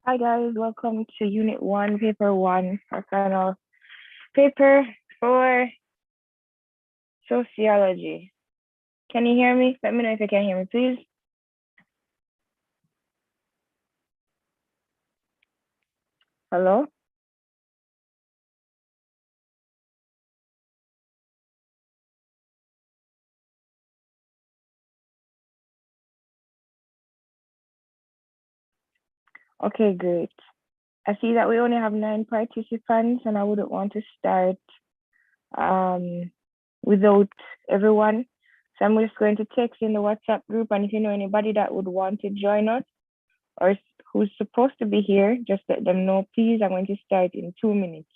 Hi guys, welcome to Unit 1, Paper 1, our final paper for Sociology. Can you hear me? Let me know if you can hear me, please. Hello? Okay, great. I see that we only have 9 participants and I wouldn't want to start without everyone. So I'm just going to text in the WhatsApp group, and if you know anybody that would want to join us or who's supposed to be here, just let them know, please. I'm going to start in 2 minutes.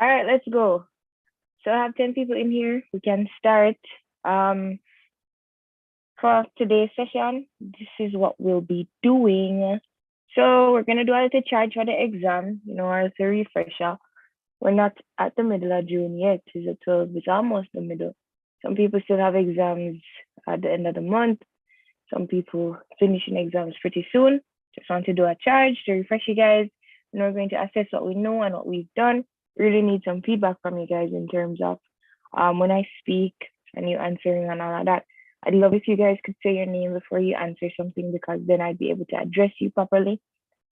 All right, let's go. So I have 10 people in here. We can start. Um, for today's session, this is what we'll be doing. So we're gonna do a little charge for the exam, a little refresher. We're not at the middle of June yet. It's the 12th, it's almost the middle. Some people still have exams at the end of the month. Some people finishing exams pretty soon. Just want to do a charge to refresh you guys. And we're going to assess what we know and what we've done. Really need some feedback from you guys in terms of when I speak and you answering and all of that. I'd love if you guys could say your name before you answer something, because then I'd be able to address you properly.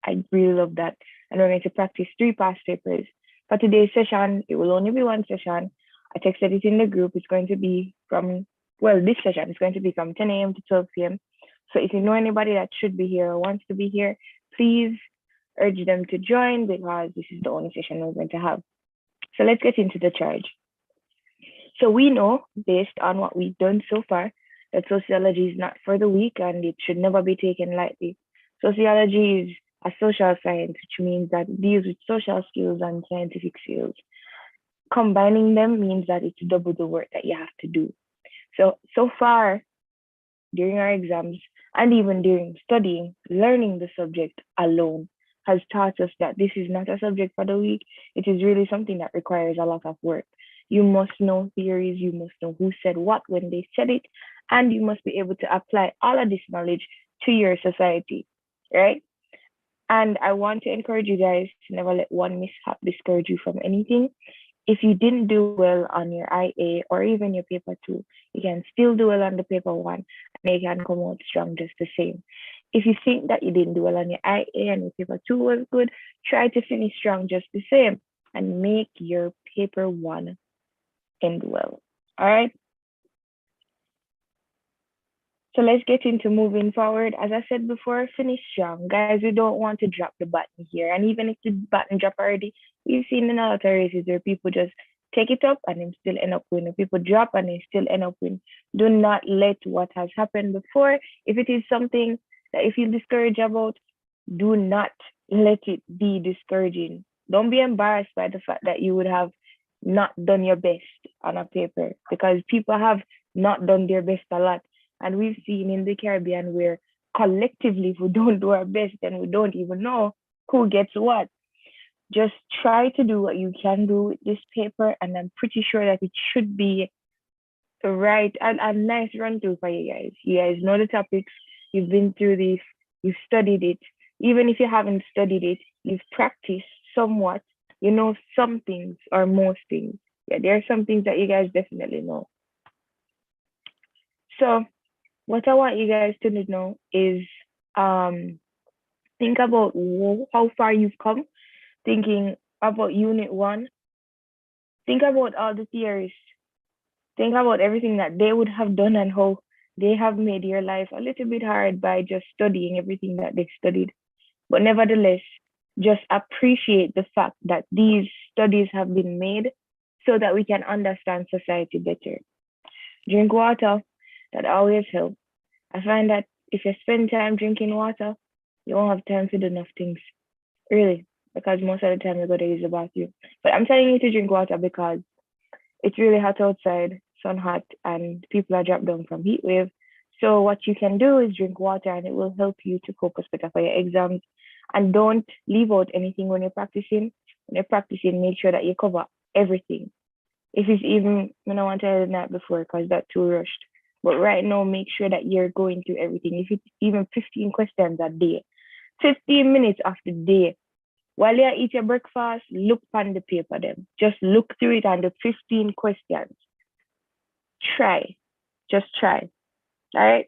I'd really love that. And we're going to practice 3 past papers. For today's session, it will only be one session. I texted it in the group. It's going to be this session is going to be from 10 a.m. to 12 p.m. So if you know anybody that should be here or wants to be here, please urge them to join, because this is the only session we're going to have. So let's get into the charge. So we know, based on what we've done so far, that sociology is not for the weak and it should never be taken lightly. Sociology is a social science, which means that it deals with social skills and scientific skills. Combining them means that it's double the work that you have to do. So far, during our exams, and even during studying, learning the subject alone has taught us that this is not a subject for the weak. It is really something that requires a lot of work. You must know theories, you must know who said what when they said it, and you must be able to apply all of this knowledge to your society, right? And I want to encourage you guys to never let one mishap discourage you from anything. If you didn't do well on your IA or even your paper two, you can still do well on the paper one and you can come out strong just the same. If you think that you didn't do well on your IA and your paper two was good, try to finish strong just the same and make your paper one end well. All right. So let's get into moving forward. As I said before, finish strong. Guys, we don't want to drop the button here. And even if the button drop already, we've seen in other races where people just take it up and then still end up winning. People drop and they still end up winning. Do not let what has happened before, if it is something that you feel discouraged about, do not let it be discouraging. Don't be embarrassed by the fact that you would have not done your best on a paper, because people have not done their best a lot. And we've seen in the Caribbean where collectively, if we don't do our best, then we don't even know who gets what. Just try to do what you can do with this paper, and I'm pretty sure that it should be right and a nice run through for you guys. You guys know the topics, you've been through this, you've studied it. Even if you haven't studied it, you've practiced somewhat. You know some things or most things. Yeah, there are some things that you guys definitely know. So what I want you guys to know is think about how far you've come, thinking about unit one. Think about all the theories. Think about everything that they would have done and how they have made your life a little bit hard by just studying everything that they've studied. But nevertheless, just appreciate the fact that these studies have been made so that we can understand society better. Drink water, that always helps. I find that if you spend time drinking water, you won't have time to do enough things. Really. Because most of the time you're going to use the bathroom. But I'm telling you to drink water because it's really hot outside, sun hot, and people are dropped down from heat wave. So what you can do is drink water and it will help you to focus better for your exams. And don't leave out anything when you're practicing. When you're practicing, make sure that you cover everything. If it's even, I don't want to tell you that before because that's too rushed. But right now, make sure that you're going through everything. If it's even 15 questions a day, 15 minutes of the day, while you eat your breakfast, look on the paper then. Just look through it and the 15 questions. Try. Just try. All right?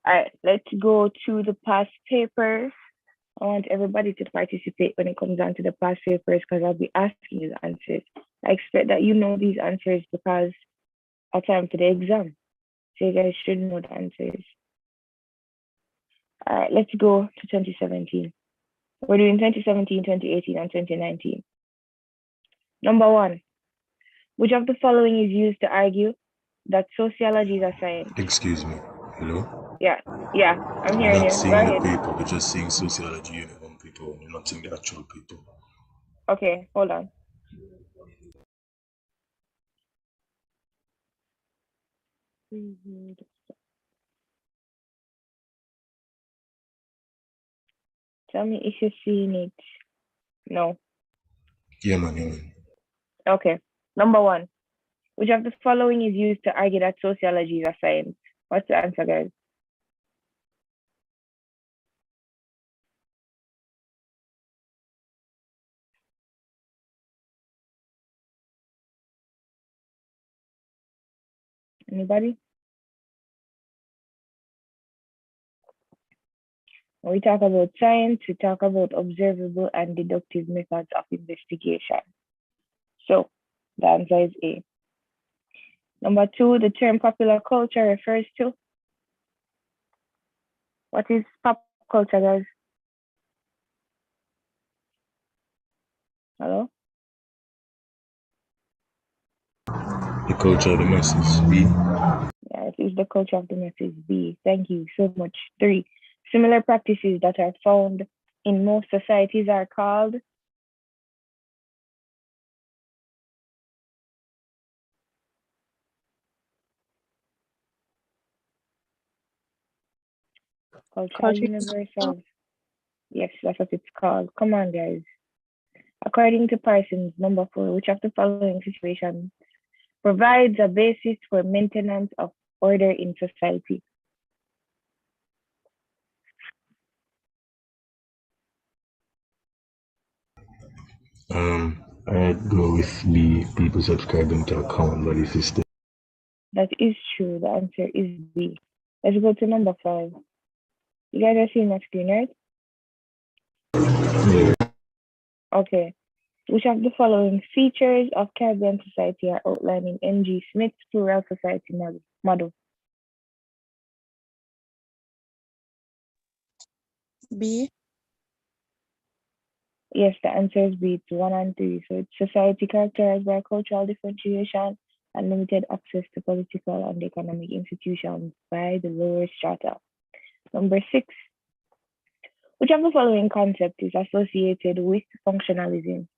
All right, let's go to the past papers. I want everybody to participate when it comes down to the past papers because I'll be asking you the answers. I expect that you know these answers because I time for the exam. So you guys should know the answers. All right, let's go to 2017. We're doing 2017, 2018, and 2019. Number one, which of the following is used to argue that sociology is a science? Excuse me. Hello? Yeah, I'm You're hearing not you. seeing Go the ahead. paper, we're just seeing Sociology Unit on paper. You're not seeing the actual paper. Okay, hold on. Tell me if you're seeing it. No. Yeah, man. Okay. Number one, which of the following is used to argue that sociology is a science? What's the answer, guys? Anybody? When we talk about science, we talk about observable and deductive methods of investigation. So the answer is A. Number two, the term popular culture refers to. What is pop culture, guys? Hello? The culture of the masses. B. Yeah, it is the culture of the masses. B. Thank you so much. Three, similar practices that are found in most societies are called. Cultural Culture. universals. Yes, that's what it's called. Come on, guys. According to Parsons, number 4, which of the following situations provides a basis for maintenance of order in society? I'd go with B, people subscribing to a common value system. That is true. The answer is B. Let's go to number 5. You guys are seeing my screen, right? Yeah. Okay. Which of the following features of Caribbean society are outlined in N.G. Smith's plural society model? B. Yes, the answer is B. It's 1 and 3. So it's society characterized by cultural differentiation and limited access to political and economic institutions by the lower strata. Number 6. Which of the following concept is associated with functionalism?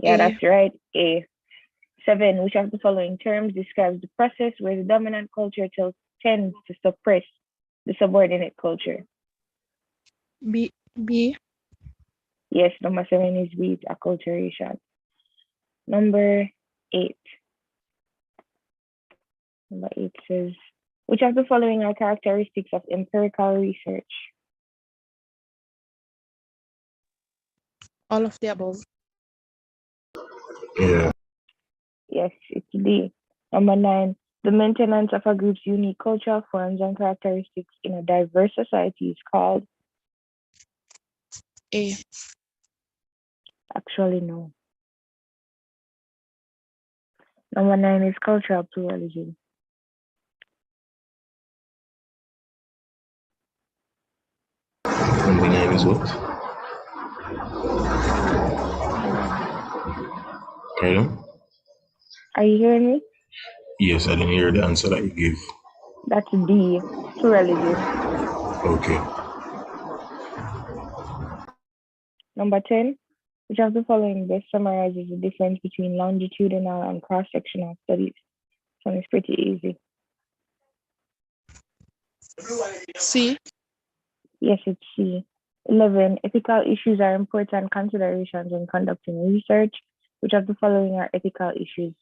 Yeah, A. that's right. A. 7. Which of the following terms describes the process where the dominant culture tends to suppress the subordinate culture? B. B. Yes, number 7 is B, it's acculturation. Number 8. Number 8 says, which of the following are characteristics of empirical research? All of the above. Yeah. Yes, it's D. Number 9, the maintenance of a group's unique cultural forms and characteristics in a diverse society is called? A. Actually, no. Number 9 is cultural pluralism. Number 9 is what? Pardon? Are you hearing me? Yes, I didn't hear the answer that you gave. That's D, pluralism. Okay. Number 10, which of the following best summarizes the difference between longitudinal and cross-sectional studies? This one is pretty easy. C. Yes, it's C. 11, ethical issues are important considerations when conducting research. Which of the following are ethical issues?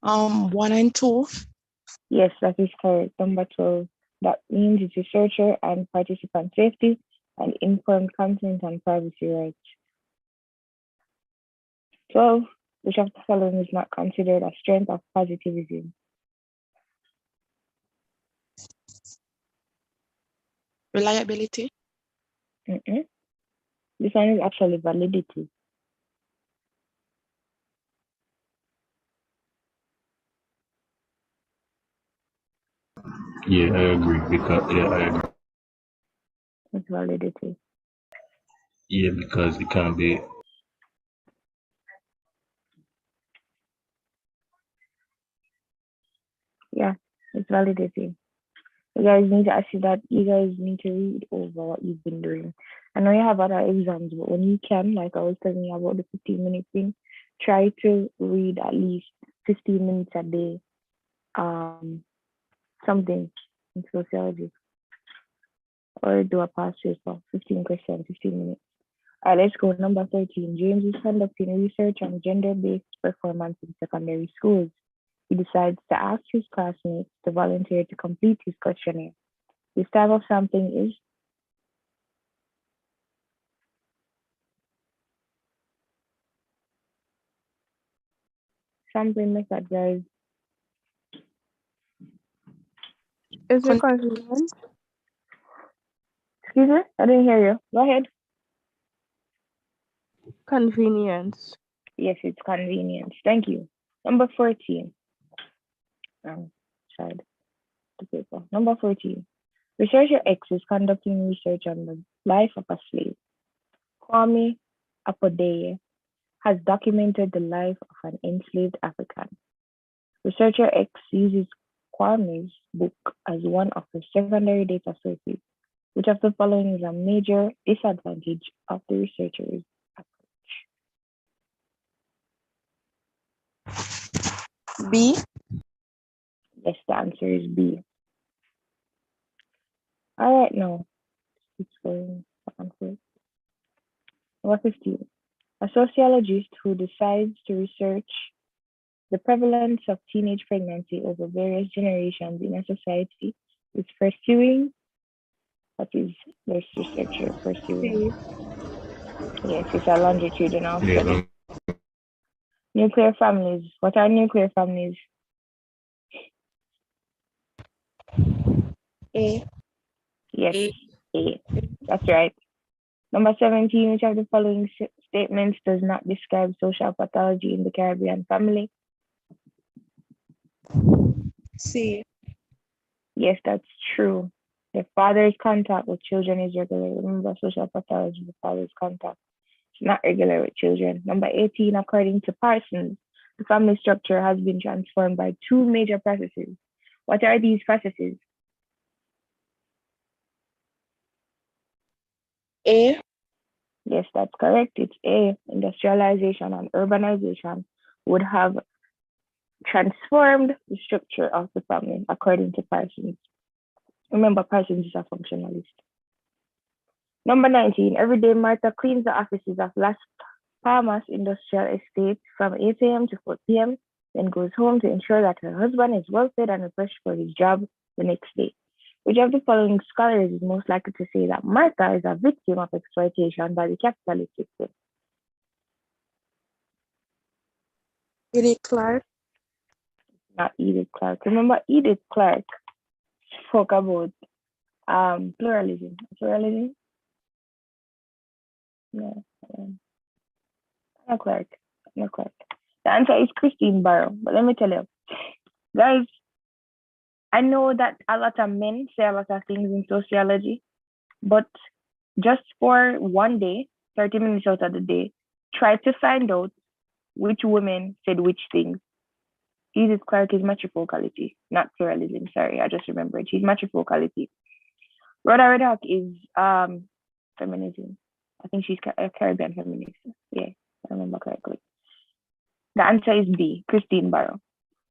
One and 2. Yes, that is correct. Number 12, that means it's researcher and participant safety and informed consent and privacy rights. 12, which of the following is not considered a strength of positivism? Reliability. This one is actually validity. Yeah, I agree. I agree. It's validity. Yeah, because it can be. Yeah, it's validity. You guys need to actually that you guys need to read over what you've been doing. I know you have other exams, but when you can, like I was telling you about the 15-minute thing, try to read at least 15 minutes a day. Something in sociology. Or do a past paper, 15 questions, 15 minutes. All right, let's go. Number 13. James is conducting research on gender-based performance in secondary schools. He decides to ask his classmates to volunteer to complete his questionnaire. This type of sampling is sampling method, guys. Is it convenient? Excuse me, I didn't hear you. Go ahead. Convenience. Yes, it's convenience. Thank you. Number 14. Sorry, the paper. Number 14. Researcher X is conducting research on the life of a slave. Kwame Apodeye has documented the life of an enslaved African. Researcher X uses Kwame's book as one of her secondary data sources. Which of the following is a major disadvantage of the researcher's approach? B. Yes, the answer is B. All right, now it's going on for number 15. A sociologist who decides to research the prevalence of teenage pregnancy over various generations in a society is pursuing. What is this researcher pursuing? C. Yes, it's a longitudinal Yeah, study. Nuclear families. What are nuclear families? A. Yes, A. A. That's right. Number 17, which of the following statements does not describe social pathology in the Caribbean family? C. Yes, that's true. The father's contact with children is regular. Remember, social pathology, the father's contact is not regular with children. Number 18, according to Parsons, the family structure has been transformed by two major processes. What are these processes? A. Yes, that's correct. It's A. Industrialization and urbanization would have transformed the structure of the family, according to Parsons. Remember, Parsons is a functionalist. Number 19, every day Martha cleans the offices of Las Palmas Industrial Estate from 8 a.m. to 4 p.m., then goes home to ensure that her husband is well fed and refreshed for his job the next day. Which of the following scholars is most likely to say that Martha is a victim of exploitation by the capitalist system? Edith Clark. Not Edith Clark. Remember, Edith Clark spoke about pluralism. Pluralism? No, not Clark. Not Clark. The answer is Christine Barrow. But let me tell you, guys, I know that a lot of men say a lot of things in sociology, but just for one day, 30 minutes out of the day, try to find out which women said which things. Edith Clark is matrifocality, not pluralism. Sorry, I just remembered. She's matrifocality. Rhoda Redhawk is feminism. I think she's a Caribbean feminist. Yeah, I remember correctly. The answer is B, Christine Barrow.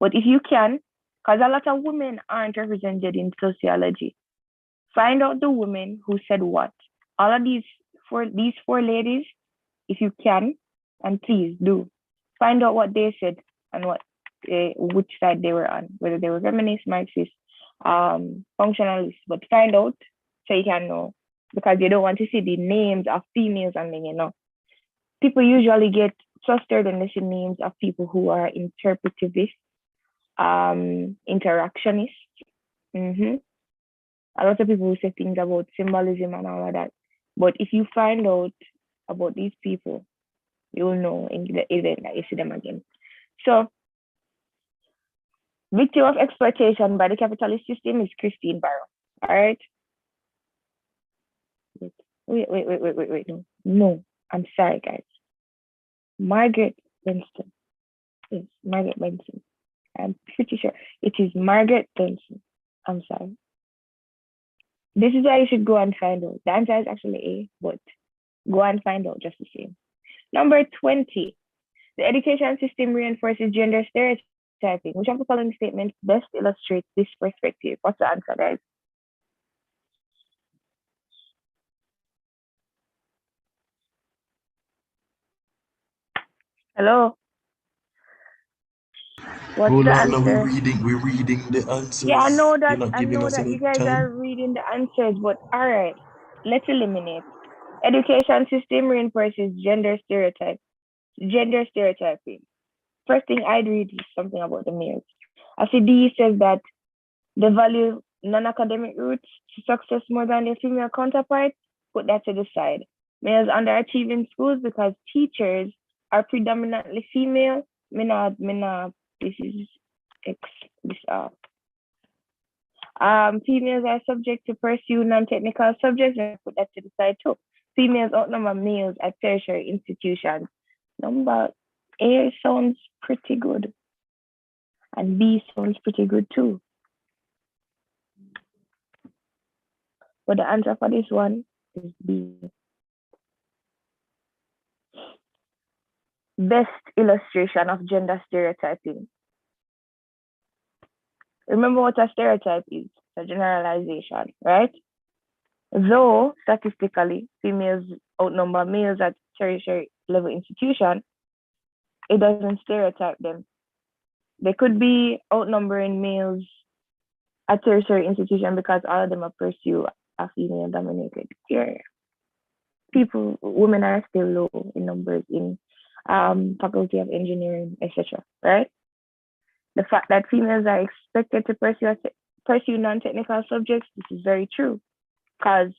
But if you can, because a lot of women aren't represented in sociology, find out the women who said what. All of these four ladies, if you can, and please do, find out what they said and which side they were on, whether they were feminist, Marxist, functionalist. But find out so you can know, because you don't want to see the names of females and then people usually get flustered when they see names of people who are interpretivists, interactionists. A lot of people will say things about symbolism and all of that. But if you find out about these people, you will know in the event that you see them again. So, victim of exploitation by the capitalist system is Christine Barrow. All right. Wait. No, I'm sorry, guys. Margaret Benson. Yes, Margaret Benson. I'm pretty sure it is Margaret Benson. I'm sorry. This is why you should go and find out. The answer is actually A, but go and find out just the same. Number 20. The education system reinforces gender stereotyping. Which of the following statements best illustrates this perspective? What's the answer, guys? Hello? What's Hold the on, now answer? we're reading the answers. Yeah, I know You're not giving us that any you guys are time. reading the answers, but all right, let's eliminate. Education system reinforces gender stereotyping. First thing I'd read is something about the males. I see D says that they value non-academic routes to success more than their female counterparts. Put that to the side. Males underachieve in schools because teachers are predominantly female. This is females are subject to pursue non-technical subjects, and put that to the side too. Females outnumber males at tertiary institutions. Number A sounds pretty good, and B sounds pretty good too. But the answer for this one is B. best illustration of gender stereotyping. Remember what a stereotype is, a generalization, right? Though statistically females outnumber males at tertiary level institution, it doesn't stereotype them. They could be outnumbering males at tertiary institution because all of them are pursue a female dominated area. Women are still low in numbers in faculty of engineering, etc. Right? The fact that females are expected to pursue non-technical subjects, this is very true, because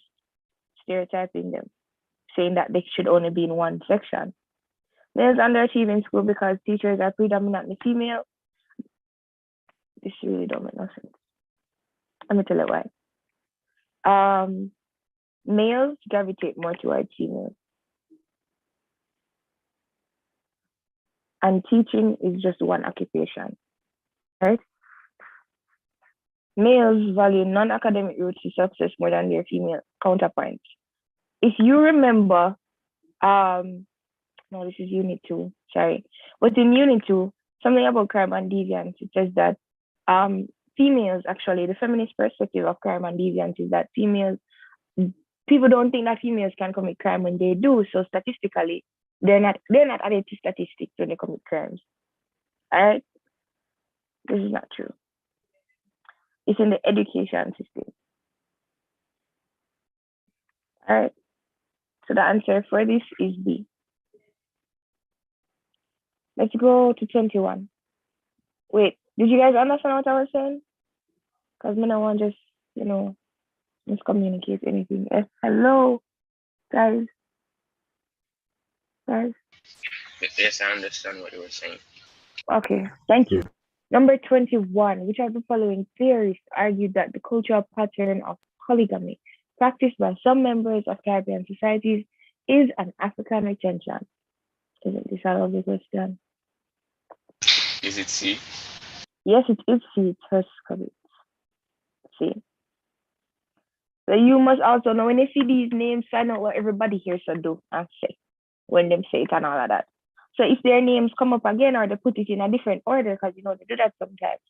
stereotyping them, saying that they should only be in one section. Males underachieve in school because teachers are predominantly female. This really don't make no sense. Let me tell you why. Males gravitate more towards females. And teaching is just one occupation, right? Males value non-academic routes to success more than their female counterparts. If you remember, no, this is Unit 2, sorry. But in Unit 2, something about crime and deviance, it says that females, actually, the feminist perspective of crime and deviance is that people don't think that females can commit crime when they do. So statistically, they're not added to statistics when they commit crimes. All right? This is not true. It's in the education system. All right. So the answer for this is B. Let's go to 21. Wait, did you guys understand what I was saying? Because I don't want to just, miscommunicate anything. Hello, guys. Yes, I understand what you were saying. Okay, thank you. Number 21, which of the following theorists argued that the cultural pattern of polygamy practiced by some members of Caribbean societies is an African retention? Isn't this a lovely question? Is it C? Yes, it is C. It's first covered. C. So you must also know when you see these names, find out what everybody here should do and say when them say it and all of that. So if their names come up again or they put it in a different order, because they do that sometimes,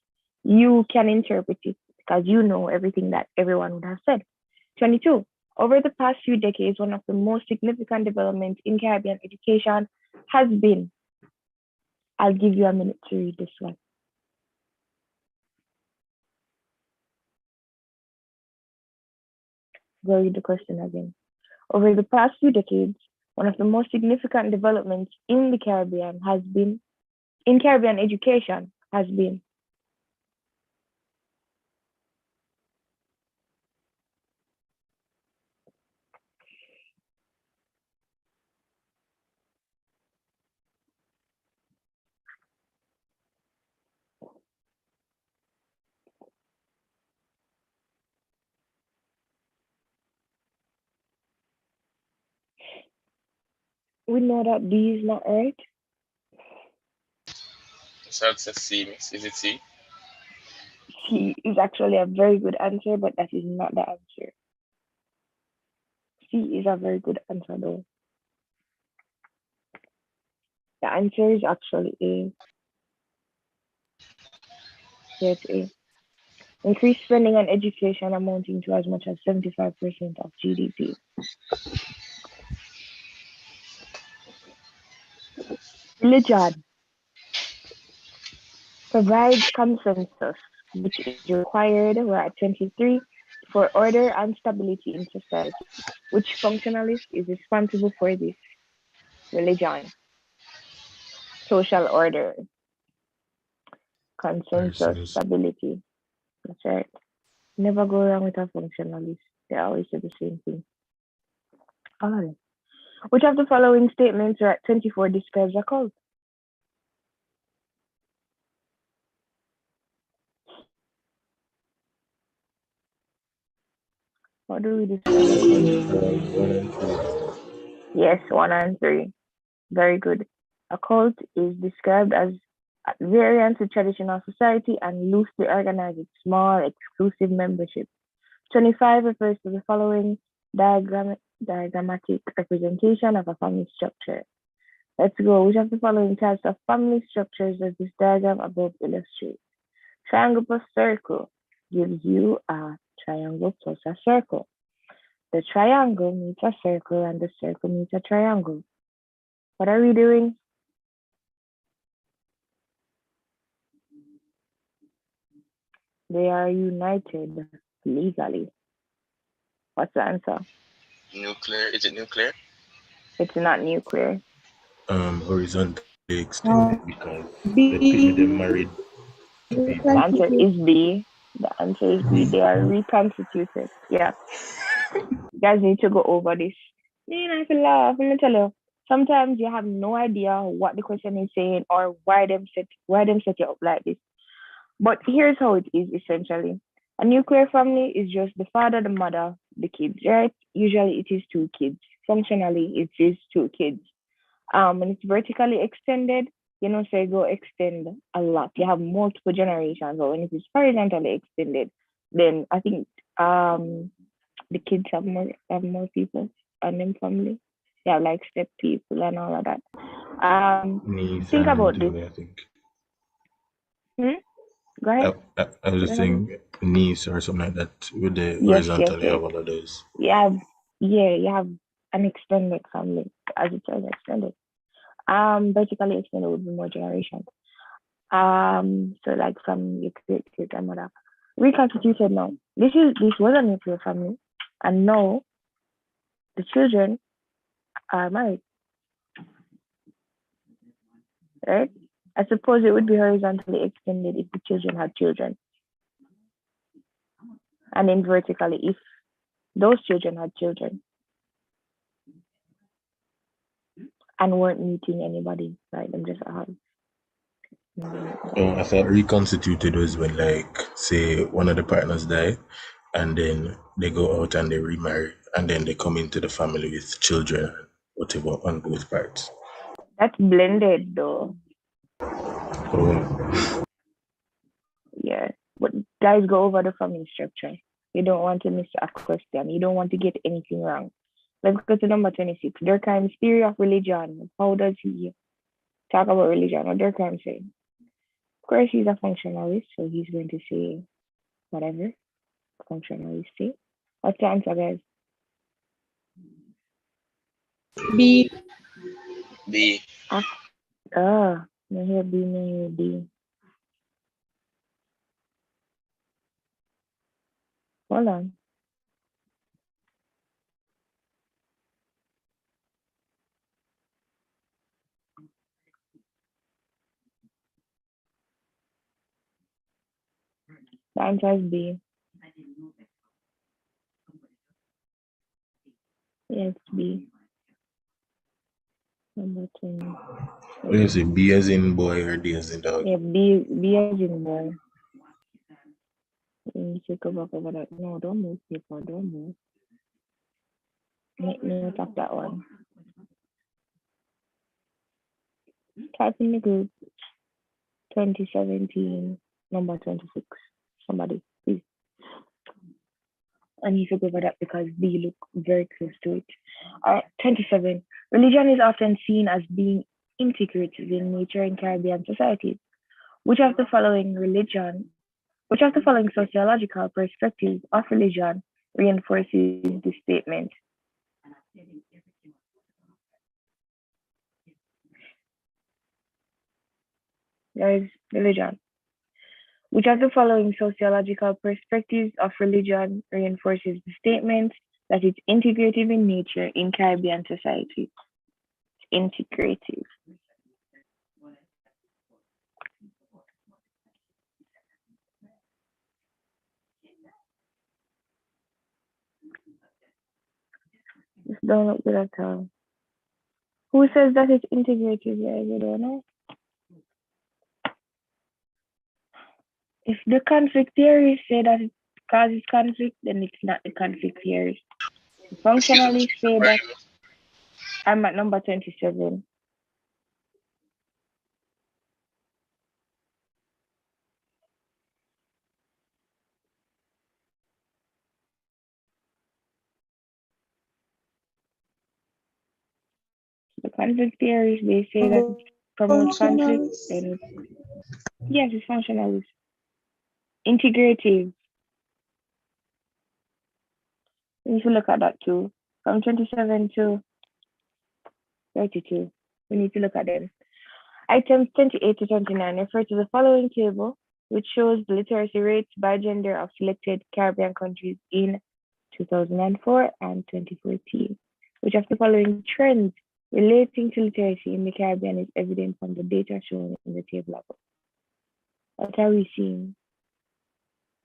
you can interpret it because you know everything that everyone would have said. 22. Over the past few decades, one of the most significant developments in Caribbean education has been, I'll give you a minute to read this one. Go read the question again. Over the past few decades, one of the most significant developments in the Caribbean in Caribbean education has been. We know that B is not right. So it's a C, miss. Is it C? C is actually a very good answer, but that is not the answer. C is a very good answer, though. The answer is actually A. Yes, A. Increased spending on education amounting to as much as 75% of GDP. Religion provides consensus, which is required, we're at 23, for order and stability in society. Which functionalist is responsible for this? Religion. Social order. Consensus, stability. That's right. Never go wrong with a functionalist. They always say the same thing. All right. Which of the following statements are at 24 describes a cult? What do we describe a cult? Yes, 1 and 3. Very good. A cult is described as at variance with traditional society and loosely organized with small exclusive membership. 25 refers to the following diagrammatic representation of a family structure. Let's Let's go. Which of the following types of family structures does this diagram above illustrate? Triangle plus circle gives you a triangle plus a circle. The triangle meets a circle and the circle meets a triangle. What are we doing? They are united legally. What's the answer? Nuclear. Is it nuclear? It's not nuclear. Horizontally extended because they B. them married people. The answer is B. The answer is B. They are reconstituted. Yeah. You guys need to go over this. I feel laugh. Let me tell you. Sometimes you have no idea what the question is saying or why them set you up like this. But here's how it is essentially. A nuclear family is just the father, the mother, the kids, right? Usually it is two kids. Functionally, it is two kids. When it's vertically extended, so you go extend a lot. You have multiple generations. But when it is horizontally extended, then I think the kids have more people and them family. They have like step people and all of that. Niece Think and about this. Anthony, I think. Go ahead. I was just saying niece or something like that with the Yes. horizontally have all of those. You have an extended family, as it says extended. Vertically extended would be more generations. So like from your great grandmother. Reconstituted now. This was a nuclear family, and now the children are married. Right? I suppose it would be horizontally extended if the children had children. And then vertically if those children had children and weren't meeting anybody, right? Them just had. Oh, I thought reconstituted was when, like, say one of the partners die and then they go out and they remarry and then they come into the family with children and whatever on both parts. That's blended though. Oh, Yeah. But guys, go over the family structure. You don't want to miss a question. You don't want to get anything wrong. Let's go to number 26. Durkheim's theory of religion. How does he talk about religion? What Durkheim say? Of course, he's a functionalist, so he's going to say whatever functionalists say. What's the answer, guys? B. B. Me here B, me here D. Hold on. The answer is B. Yeah, it's B. Number 20. what do you say? B as in boy or D as in dog? Yeah, B as in boy. Let me take a back over that. No, don't move, people. Don't move. Make note of that one. Type in the group 2017, number 26. Somebody, please. I need to go over that because B look very close to it. 27. Religion is often seen as being integrative in nature in Caribbean societies. Which of the following sociological perspectives of religion reinforces this statement? There is religion. Which of the following sociological perspectives of religion reinforces the statement that it's integrative in nature in Caribbean society? Integrative. This don't look good at all. Who says that it's integrative? Yeah, you don't know. If the conflict theories say that it causes conflict, then it's not the conflict theories. Functionally say that I'm at number 27. conflict theories, they say that it promotes conflict, and yes, it's functionalist. Integrative, we need to look at that too. From 27 to 32, we need to look at them. Items 28 to 29 refer to the following table, which shows the literacy rates by gender of selected Caribbean countries in 2004 and 2014. Which of the following trends relating to literacy in the Caribbean is evident from the data shown in the table above? What are we seeing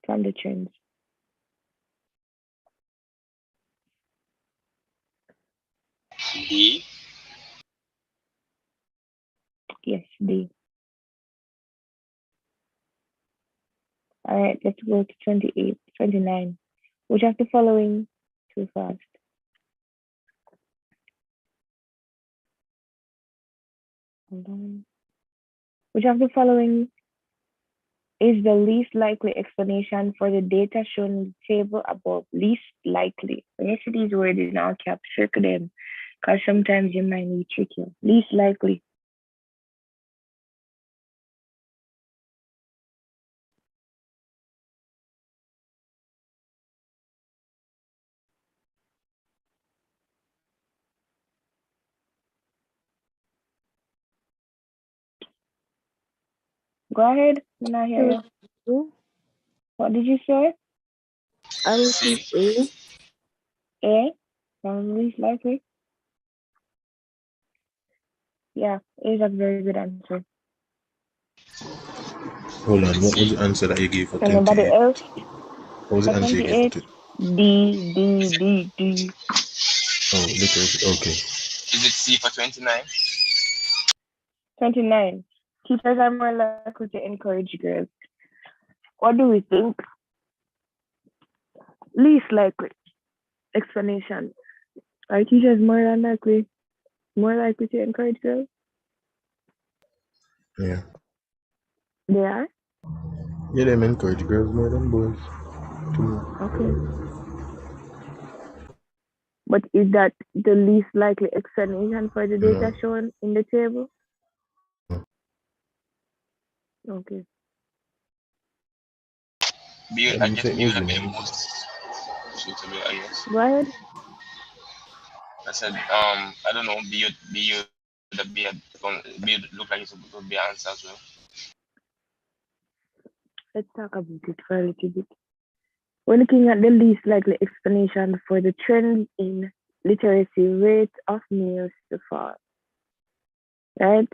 from the trends? D. Yes, D. All right, let's go to 28, 29. Which of the following, too fast. Hold on. Which of the following is the least likely explanation for the data shown in the table above? Least likely. When you see these words in all caps, circle them, because sometimes you might need tricky. Least likely. Go ahead. I'm not hear you. What did you say? I will C. choose A. A? Least likely? Yeah, A is a very good answer. Hold on, what was the answer that you gave for Anybody 28? else? What was the For answer you gave for 28? D, D, D, D. Oh, literacy. Okay. Is it C for 29? 29. Teachers are more likely to encourage girls. What do we think? Least likely explanation. Are teachers more likely to encourage girls? Yeah. They are? Yeah, them encourage girls more than boys. Too. Okay. But is that the least likely explanation for the data No. shown in the table? Okay. B, I I didn't guess say it B was would be the women. most suitable, I guess. Go ahead. I said, I don't know, B would be B would look like it would be an answer as well. Let's talk about it for a little bit. We're looking at the least likely explanation for the trend in literacy rate of males to fall, right?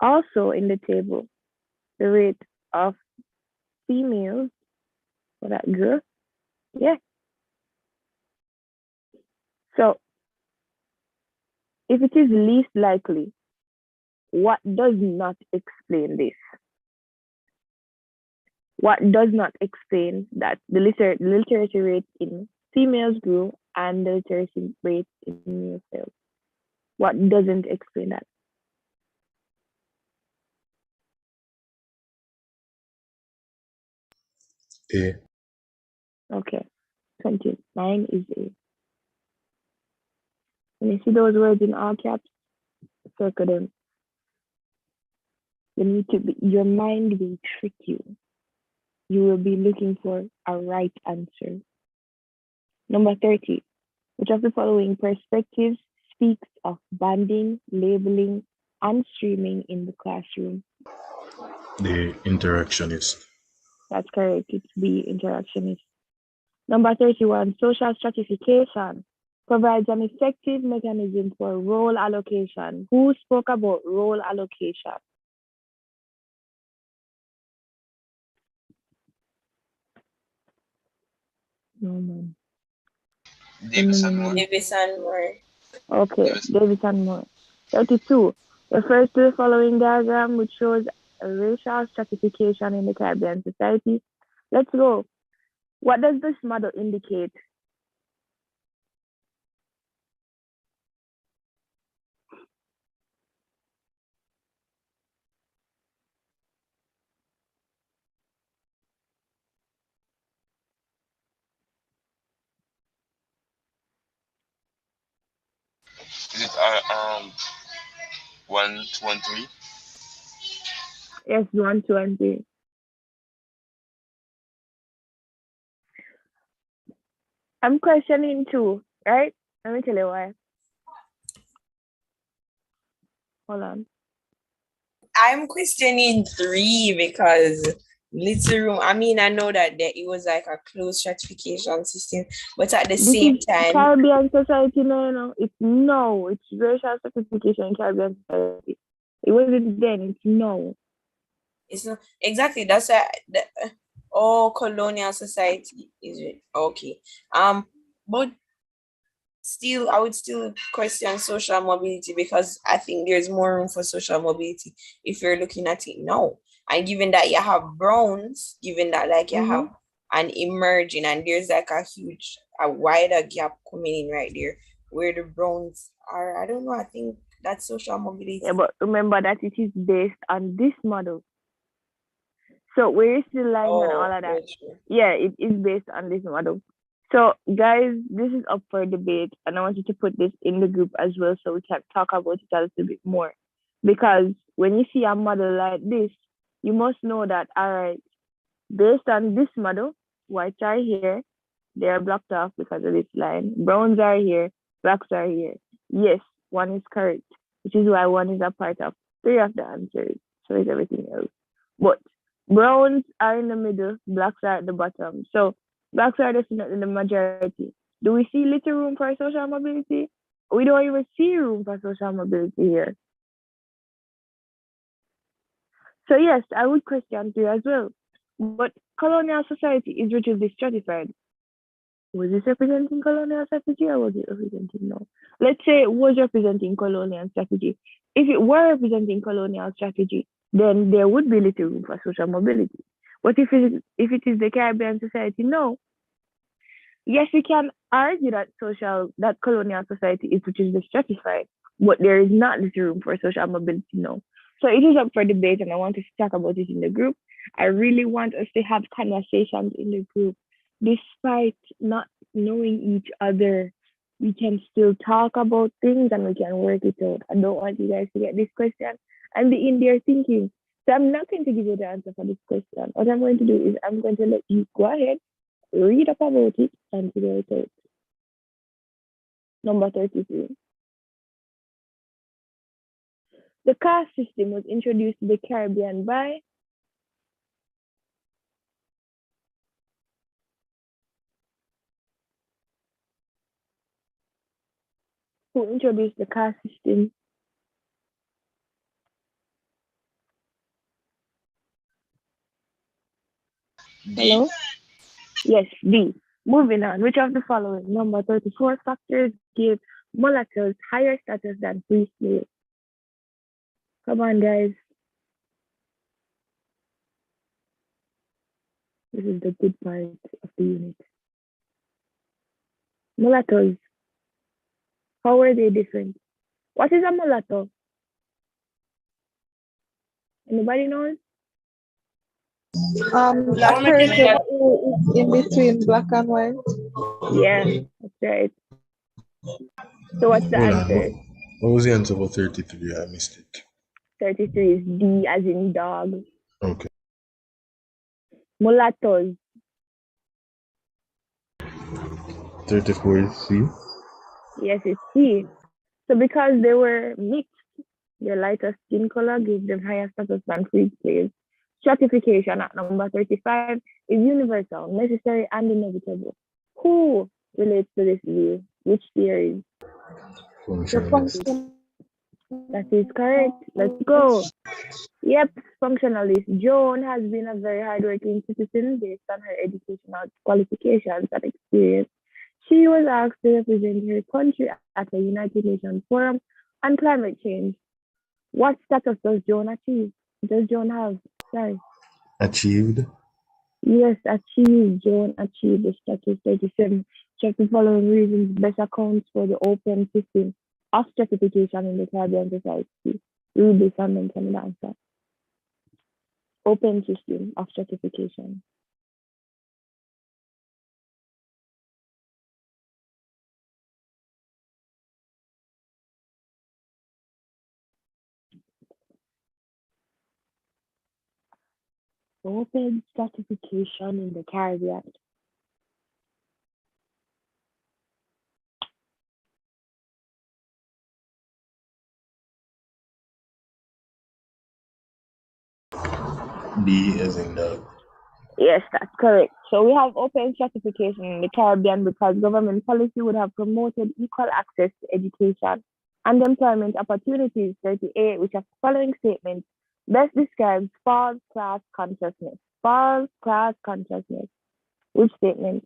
Also in the table, the rate of females, for that girl, yeah. So if it is least likely, what does not explain this? What does not explain that the literacy rate in females grew and the literacy rate in males fell? What doesn't explain that? A. Okay, 29 is A. When you see those words in all caps, circle them. You need to be, your mind will trick you. You will be looking for a right answer. Number 30, which of the following perspectives speaks of banding, labeling, and streaming in the classroom? The interactionist. That's correct. It's B, interactionist. Number 31, social stratification provides an effective mechanism for role allocation. Who spoke about role allocation? No, man. Davis and Moore. Davis and Moore. Okay, Davis and Moore. 32 refers to the following diagram, which shows a racial stratification in the Caribbean society. Let's go. What does this model indicate? Is it 1, 2, and 3? Yes, 1, 2, and 3. I'm questioning 2, right? Let me tell you why. Hold on. I'm questioning 3 because little room. I mean, I know that it was like a closed stratification system, but at the This same is time, Caribbean society, no. It's racial stratification in Caribbean society. It wasn't then, it's no. it's not exactly that's colonial society is it okay. But still, I would still question social mobility because I think there's more room for social mobility if you're looking at it now. And given that you have browns, given that like you have an emerging and there's like a wider gap coming in right there where the browns are, I don't know, I think that's social mobility. Yeah, but remember that it is based on this model. So where is the line and all of that? Yeah, it is based on this model. So guys, this is up for debate, and I want you to put this in the group as well so we can talk about it a little bit more. Because when you see a model like this, you must know that, all right, based on this model, whites are here, they are blocked off because of this line. Browns are here, blacks are here. Yes, 1 is correct, which is why 1 is a part of 3 of the answers. So is everything else. But browns are in the middle, blacks are at the bottom. So blacks are definitely the majority. Do we see little room for social mobility? We don't even see room for social mobility here. So yes, I would question 3 as well. But colonial society is relatively stratified. Was this representing colonial strategy or was it representing no? Let's say it was representing colonial strategy. If it were representing colonial strategy, then there would be little room for social mobility. But if it is the Caribbean society, no. Yes, we can argue that colonial society is which is the stratified, but there is not little room for social mobility, no. So it is up for debate, and I want us to talk about it in the group. I really want us to have conversations in the group. Despite not knowing each other, we can still talk about things and we can work it out. I don't want you guys to get this question and be in there thinking. So I'm not going to give you the answer for this question. What I'm going to do is I'm going to let you go ahead, read up about it, and figure it out. Number 33. The caste system was introduced to the Caribbean by who introduced the caste system? Hello? Yes, D. Moving on. Which of the following number 34 factors give mulattoes higher status than free slaves? Come on, guys. This is the good part of the unit. Mulattoes. How are they different? What is a mulatto? Anybody knows? That person who is in between black and white. Yeah, that's right. So what's the Hold answer? on. What was the answer for 33? I missed it. 33 is D as in dog. Okay. Mulattoes. 34 is C. Yes, it's C. So because they were mixed, their lighter skin color gives them higher status than free slaves. Stratification at number 35 is universal, necessary, and inevitable. Who relates to this view? Which theory? Functionalist. That is correct. Let's go. Yep, functionalist. Joan has been a very hardworking citizen based on her educational qualifications and experience. She was asked to represent her country at the United Nations Forum on Climate Change. What status does Joan achieve? Does Joan have? Sorry. Achieved. Yes, achieved. Joan achieved the status 37. Check the following reasons best accounts for the open system of stratification in the Caribbean society. Read this and then tell me the answer. Open system of stratification. Open stratification in the Caribbean. B as in the Yes, that's correct. So we have open stratification in the Caribbean because government policy would have promoted equal access to education and employment opportunities. 38, which are following statements best describes false class consciousness. False class consciousness. Which statement?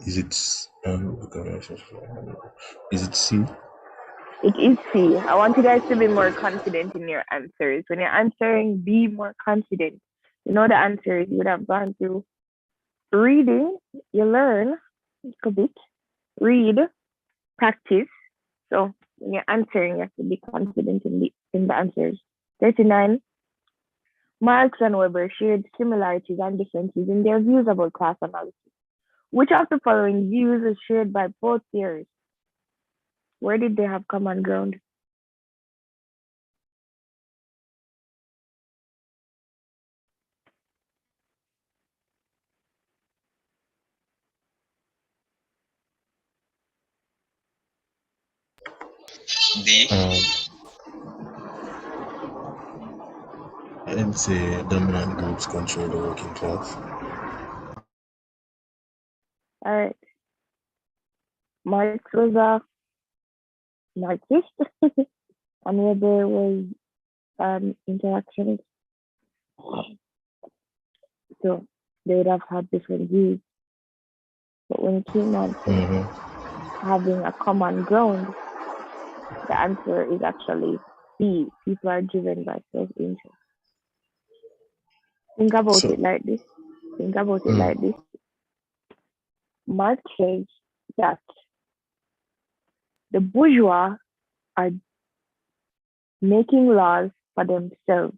is it is it C? It is C. I want you guys to be more confident in your answers. When you're answering, be more confident. You know the answers. You would have gone through reading. You learn a bit. Read, practice. So when you're answering, you have to be confident in the answers. 39. Marx and Weber shared similarities and differences in their views about class analysis. Which of the following views is shared by both theories? Where did they have common ground? D. I'd say dominant groups control the working class. All right. Marx was a Marxist and Weber was interactionist. So they would have had different views. But when it came down to having a common ground, the answer is actually B. People are driven by self-interest. Think about it like this. Think about it like this. Marx says that the bourgeois are making laws for themselves.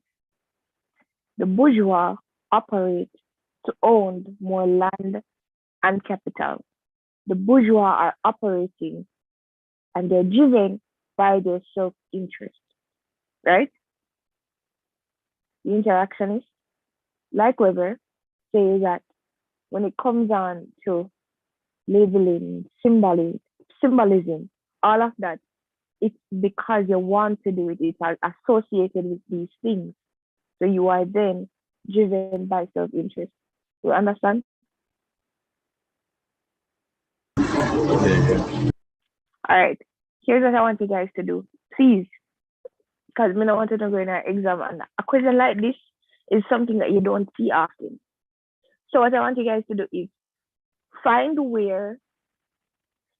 The bourgeois operate to own more land and capital. The bourgeois are operating and they're driven by their self-interest, right? The interactionist, like Weber, say that when it comes on to labeling, symbolism, all of that, it's because you want to do it. It's associated with these things. So you are then driven by self-interest. You understand? Yeah. All right. Here's what I want you guys to do. Please, because I don't want you to go in an exam and a question like this is something that you don't see often. So what I want you guys to do is find where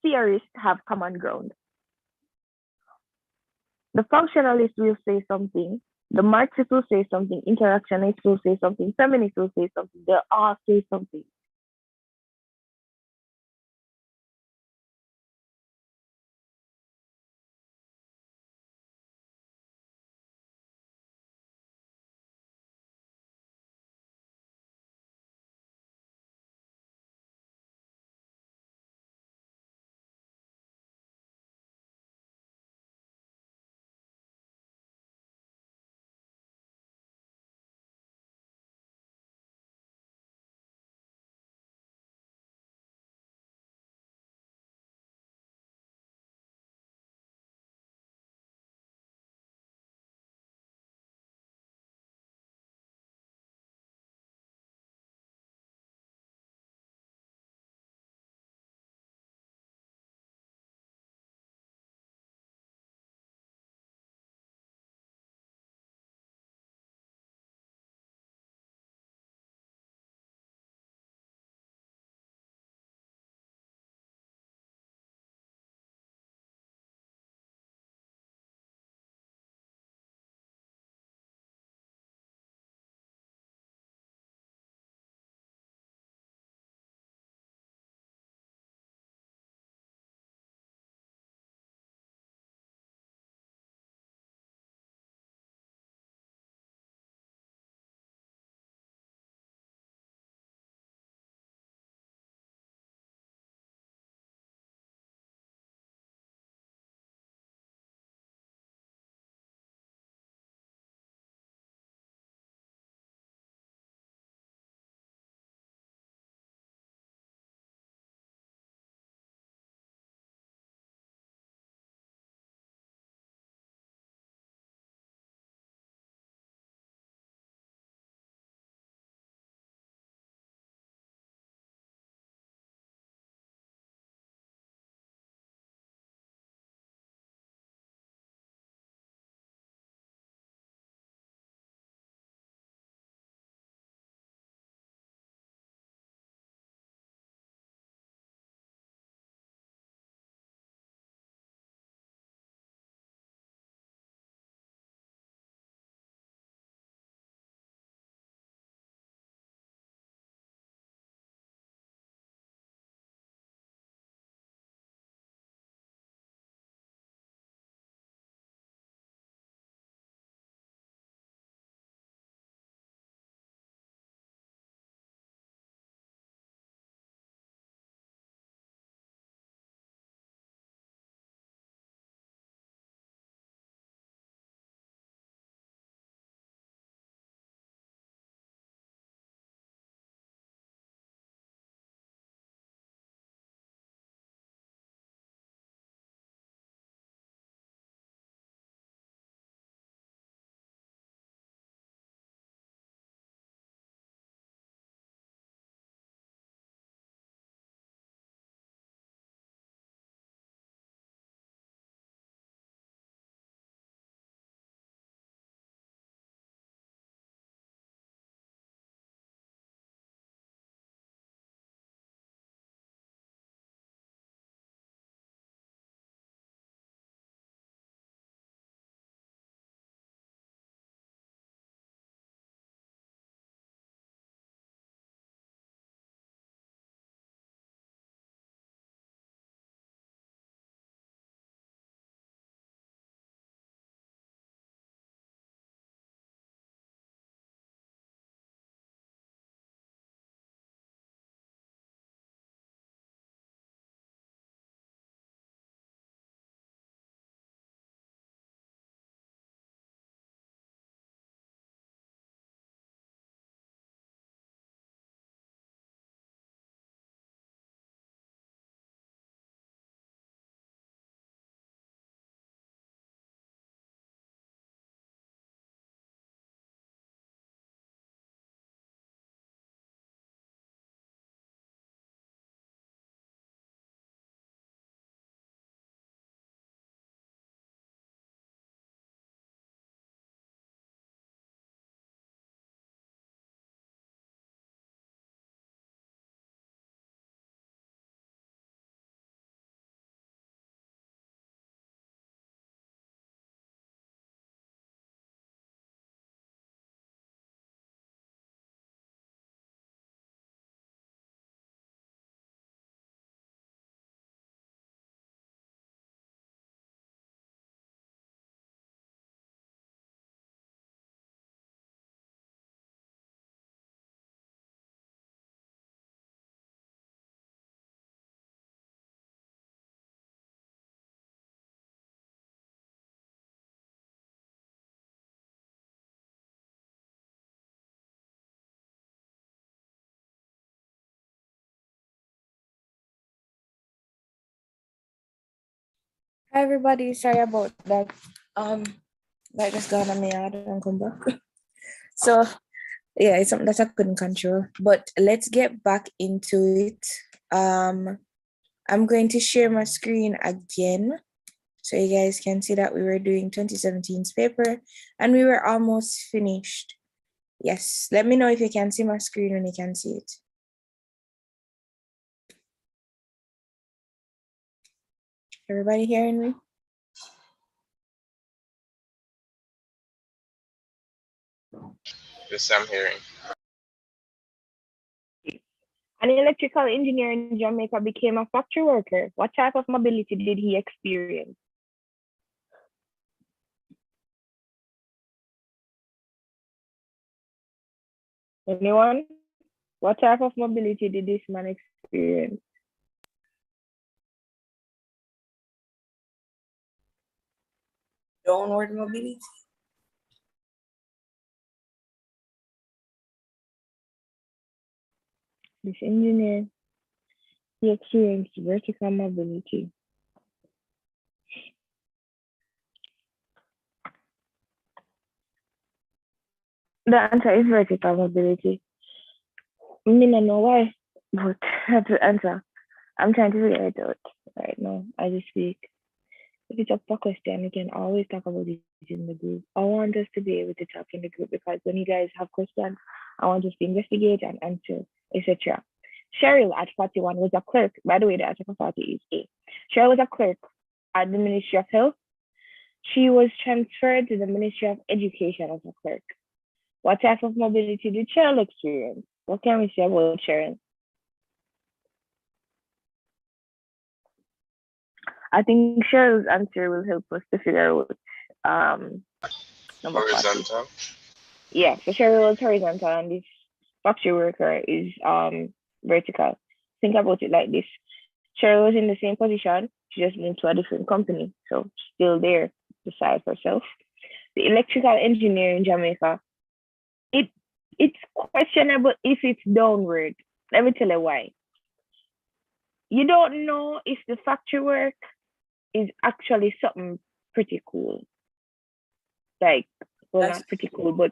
theorists have common ground. The functionalists will say something, the Marxists will say something, interactionists will say something, feminists will say something, they'll all say something. Hi everybody, sorry about that. That just gone on me out and come back. So yeah, it's something that I couldn't control. But let's get back into it. I'm going to share my screen again so you guys can see that we were doing 2017's paper and we were almost finished. Yes, let me know if you can see my screen when you can see it. Everybody hearing me? Yes, I'm hearing. An electrical engineer in Jamaica became a factory worker. What type of mobility did he experience? Anyone? What type of mobility did this man experience? Downward mobility. This engineer, he experienced vertical mobility. The answer is vertical mobility. I mean, I know why, but that's the answer. I'm trying to figure it out right now as we speak. If it's up for question, we can always talk about it in the group. I want us to be able to talk in the group because when you guys have questions, I want us to investigate and answer, etc. Cheryl at 41 was a clerk. By the way, the answer for 40 is A. Cheryl was a clerk at the Ministry of Health. She was transferred to the Ministry of Education as a clerk. What type of mobility did Cheryl experience? What can we say about Cheryl? I think Cheryl's answer will help us to figure out number 40. Horizontal. Yeah, so Cheryl is horizontal and this factory worker is vertical. Think about it like this. Cheryl was in the same position, she just moved to a different company. So still there beside herself. The electrical engineer in Jamaica, it's questionable if it's downward. Let me tell you why. You don't know if the factory work is actually something pretty cool. Like, well, That's not pretty cool, but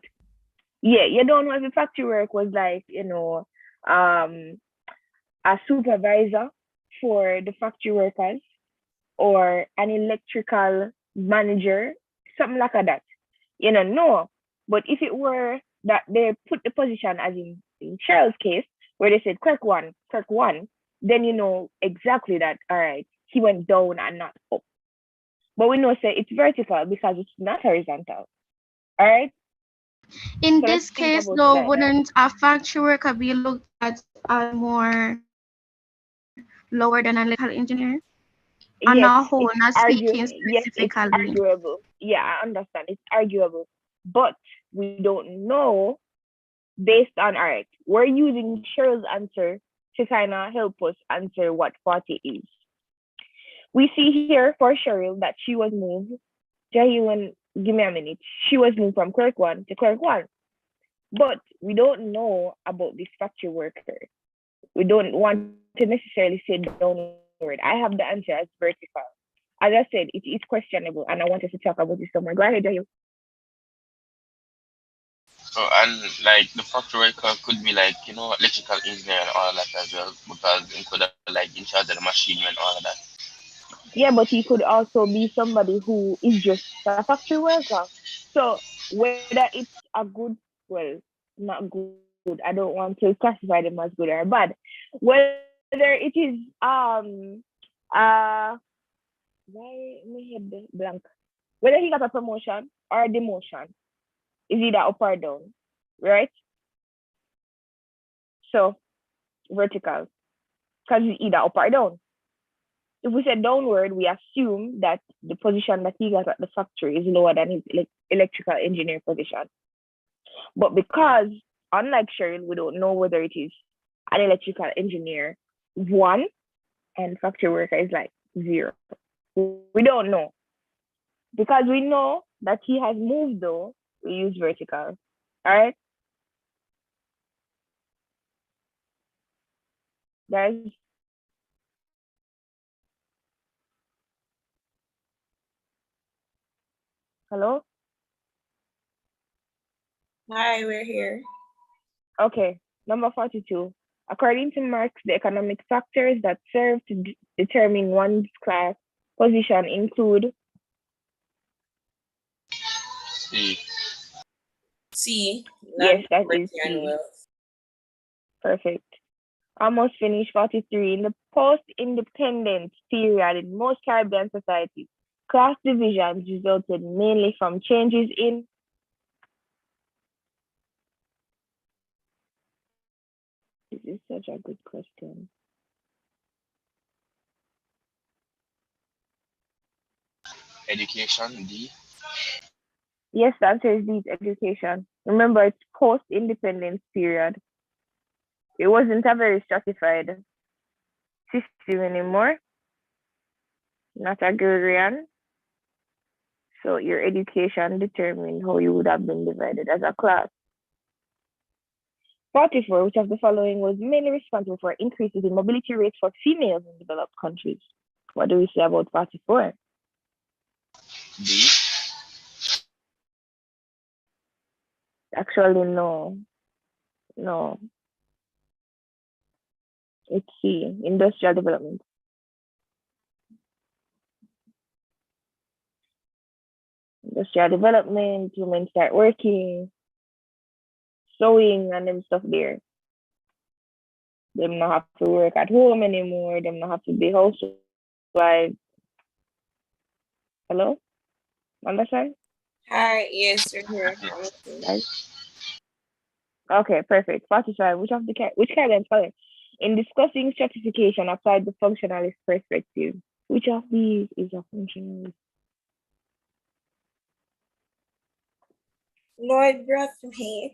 yeah, you don't know if the factory work was like, you know, a supervisor for the factory workers or an electrical manager, something like that. You know, no. But if it were that they put the position as in Cheryl's case, where they said clerk one, then you know exactly that, all right, he went down and not up. But we know say it's vertical because it's not horizontal. All right. In So let's this think case, about it though, like that. wouldn't a factory worker be looked at as more lower than an electrical engineer? On Yes, a whole, it's not speaking yes, it's specifically. arguable. Yeah, I understand. It's arguable. But we don't know based on all right, we're using Cheryl's answer to kind of help us answer what 40 is. We see here for Cheryl that she was moved. Jahiwan, give me a minute. She was moved from clerk one to clerk one. But we don't know about this factory worker. We don't want to necessarily say downward. I have the answer as vertical. As I said, it is questionable, and I want us to talk about this somewhere. Go ahead, Jahiwan. So, and like the factory worker could be like, electrical engineer and all that as well, because he could have like in charge of the machine and all of that. Yeah, but he could also be somebody who is just a factory worker. So whether it's a good, well, not good. I don't want to classify them as good or bad. Whether it is why me head blank. Whether he got a promotion or a demotion is either up or down, right? So vertical, because it's either up or down. If we say downward, we assume that the position that he got at the factory is lower than his electrical engineer position. But because, unlike Cheryl, we don't know whether it is an electrical engineer one and factory worker is like 0. We don't know. Because we know that he has moved though, we use vertical. All right? Guys, Hello? Hi, we're here. Okay, number 42. According to Marx, the economic factors that serve to determine one's class position include C. C. Yes, that is Non-poverty and C. wealth. Perfect. Almost finished. 43. In the post-independence period in most Caribbean societies, class divisions resulted mainly from changes in this is such a good question. Education, D. Yes, the answer is D, education. Remember, it's post-independence period. It wasn't a very stratified system anymore, not agrarian. So your education determined how you would have been divided as a class. 44, which of the following was mainly responsible for increases in mobility rates for females in developed countries? What do we say about 44? D. Actually, no. No. It's C, industrial development. Industrial development, women start working, sewing and them stuff there. Them not have to work at home anymore. Them not have to be housewives. Hello? Understand? Hi, yes, we're here. Guys? Okay, perfect. 45. Which Caribbean scholar in discussing stratification applied the functionalist perspective? Which of these is a functionalist? Lord Brathwaite.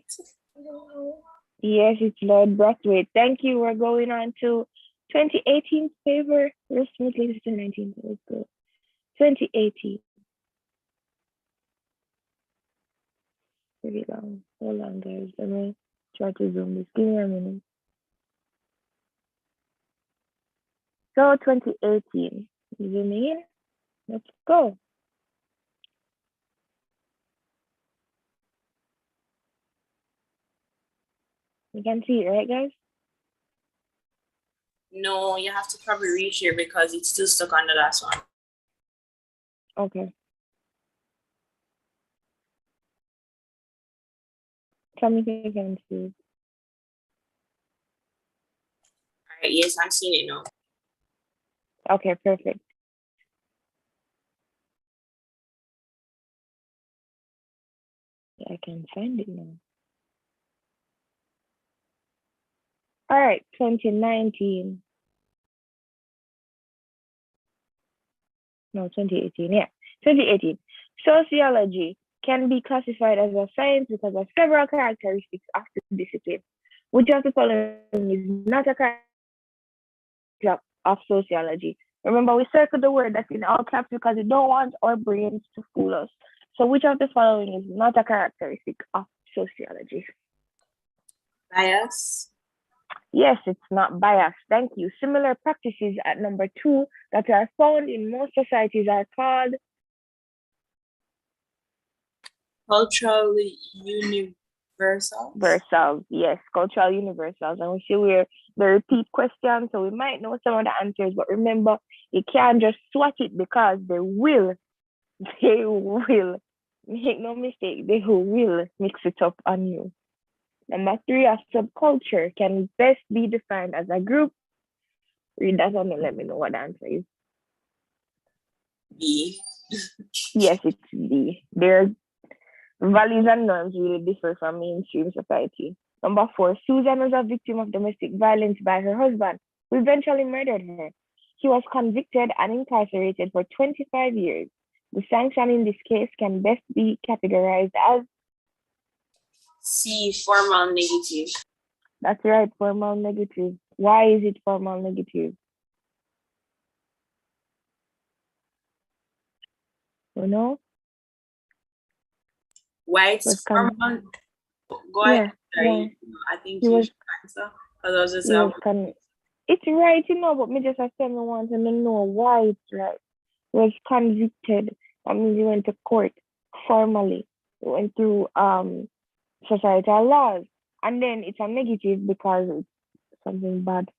Yes, it's Lord Brathwaite. Thank you. We're going on to 2018 paper. We're smoothly to 2019. Let's go. 2018. Pretty long. Hold on, guys. Let me try to zoom this. Give me a minute. So 2018. Zooming in. Let's go. You can see it, right, guys? No, you have to probably reach here because it's still stuck on the last one. Okay. Tell me if you can see it. All right, yes, I'm seeing it now. Okay, perfect. I can find it now. All right, 2019. No, 2018. Yeah, 2018. Sociology can be classified as a science because of several characteristics of the discipline, which of the following is not a characteristic of sociology. Remember, we circled the word that's in all caps because we don't want our brains to fool us. So which of the following is not a characteristic of sociology? Bias. Yes, it's not bias. Thank you. Similar practices at number 2 that are found in most societies are called Cultural universals. universals. Yes, cultural universals. And we see where the repeat questions, so we might know some of the answers, but remember, you can't just swatch it because they will, make no mistake, they will mix it up on you. Number 3, a subculture can best be defined as a group. Read that one and let me know what the answer is. B. Yes, it's D. Their values and norms really differ from mainstream society. Number 4, Susan was a victim of domestic violence by her husband, who eventually murdered her. He was convicted and incarcerated for 25 years. The sanction in this case can best be categorized as C. Formal negative. that's right, formal negative. Why is it formal negative? You know? Why it's formal? Go ahead. Sorry. I think you should answer because I was just it's right, but me just I want to know why it's right. Was convicted. That means he went to court. formally. We went through societal laws, and then it's a negative because it's something bad.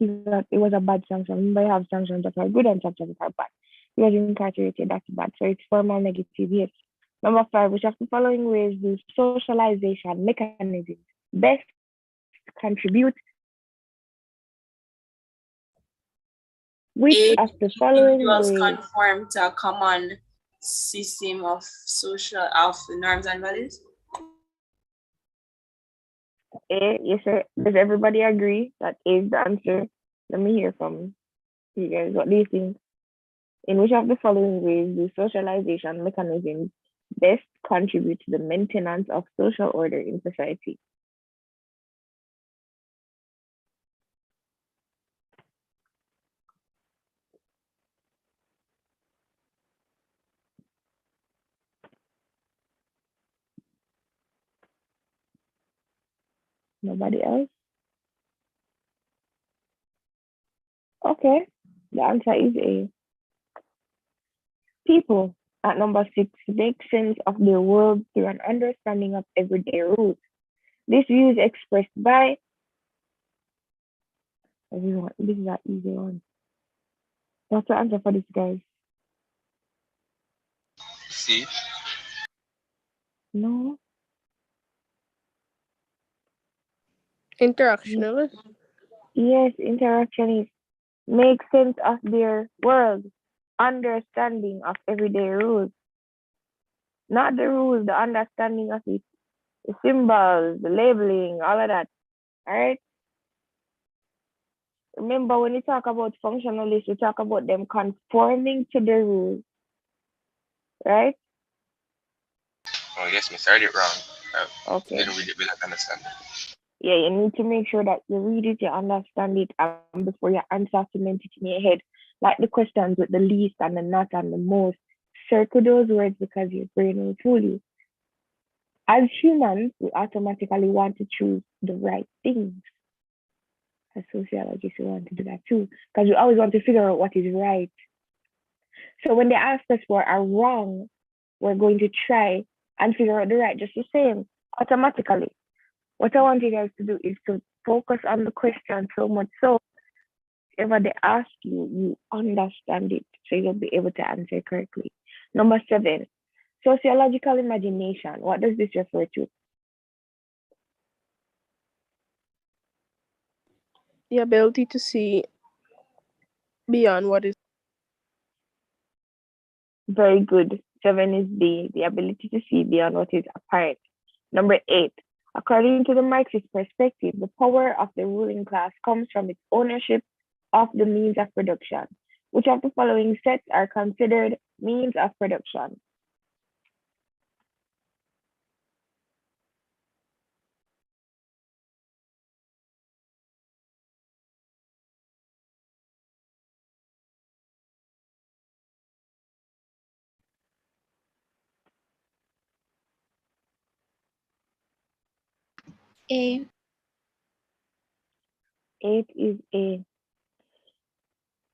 It was a bad sanction. Remember, you have sanctions that are good and sanctions that are bad. He was incarcerated, that's bad. So it's formal negative, yes. Number 5, which of the following ways do socialization mechanisms best contribute? Which of the following Individuals ways? conform to a common system of norms and values. A, yes, sir. Does everybody agree that A is the answer? Let me hear from you guys. What do you think? In which of the following ways do socialization mechanisms best contribute to the maintenance of social order in society? Nobody else? Okay, the answer is A. People, at number 6, make sense of their world through an understanding of everyday rules. This view is expressed by everyone. This is an easy one. What's the answer for this, guys? See? No. Interactionalist. Yes, interactionists make sense of their world, understanding of everyday rules. Not the rules, the understanding of it, the symbols, the labeling, all of that. All right. Remember, when we talk about functionalists, we talk about them conforming to the rules, right? Oh, I guess I started it wrong. Okay. Didn't read it without understanding. Yeah, you need to make sure that you read it, you understand it, before you answer, cement it in your head. Like the questions with the least and the not and the most. Circle those words because your brain will fool you. As humans, we automatically want to choose the right things. As sociologists, we want to do that too, because we always want to figure out what is right. So when they ask us for a wrong, we're going to try and figure out the right just the same, automatically. What I want you guys to do is to focus on the question so much so whatever they ask you, you understand it, so you'll be able to answer correctly. Number 7, sociological imagination. What does this refer to? The ability to see beyond what is. Very good. 7 is B, the ability to see beyond what is apparent. Number 8, according to the Marxist perspective, the power of the ruling class comes from its ownership of the means of production. Which of the following sets are considered means of production? A. 8 is A.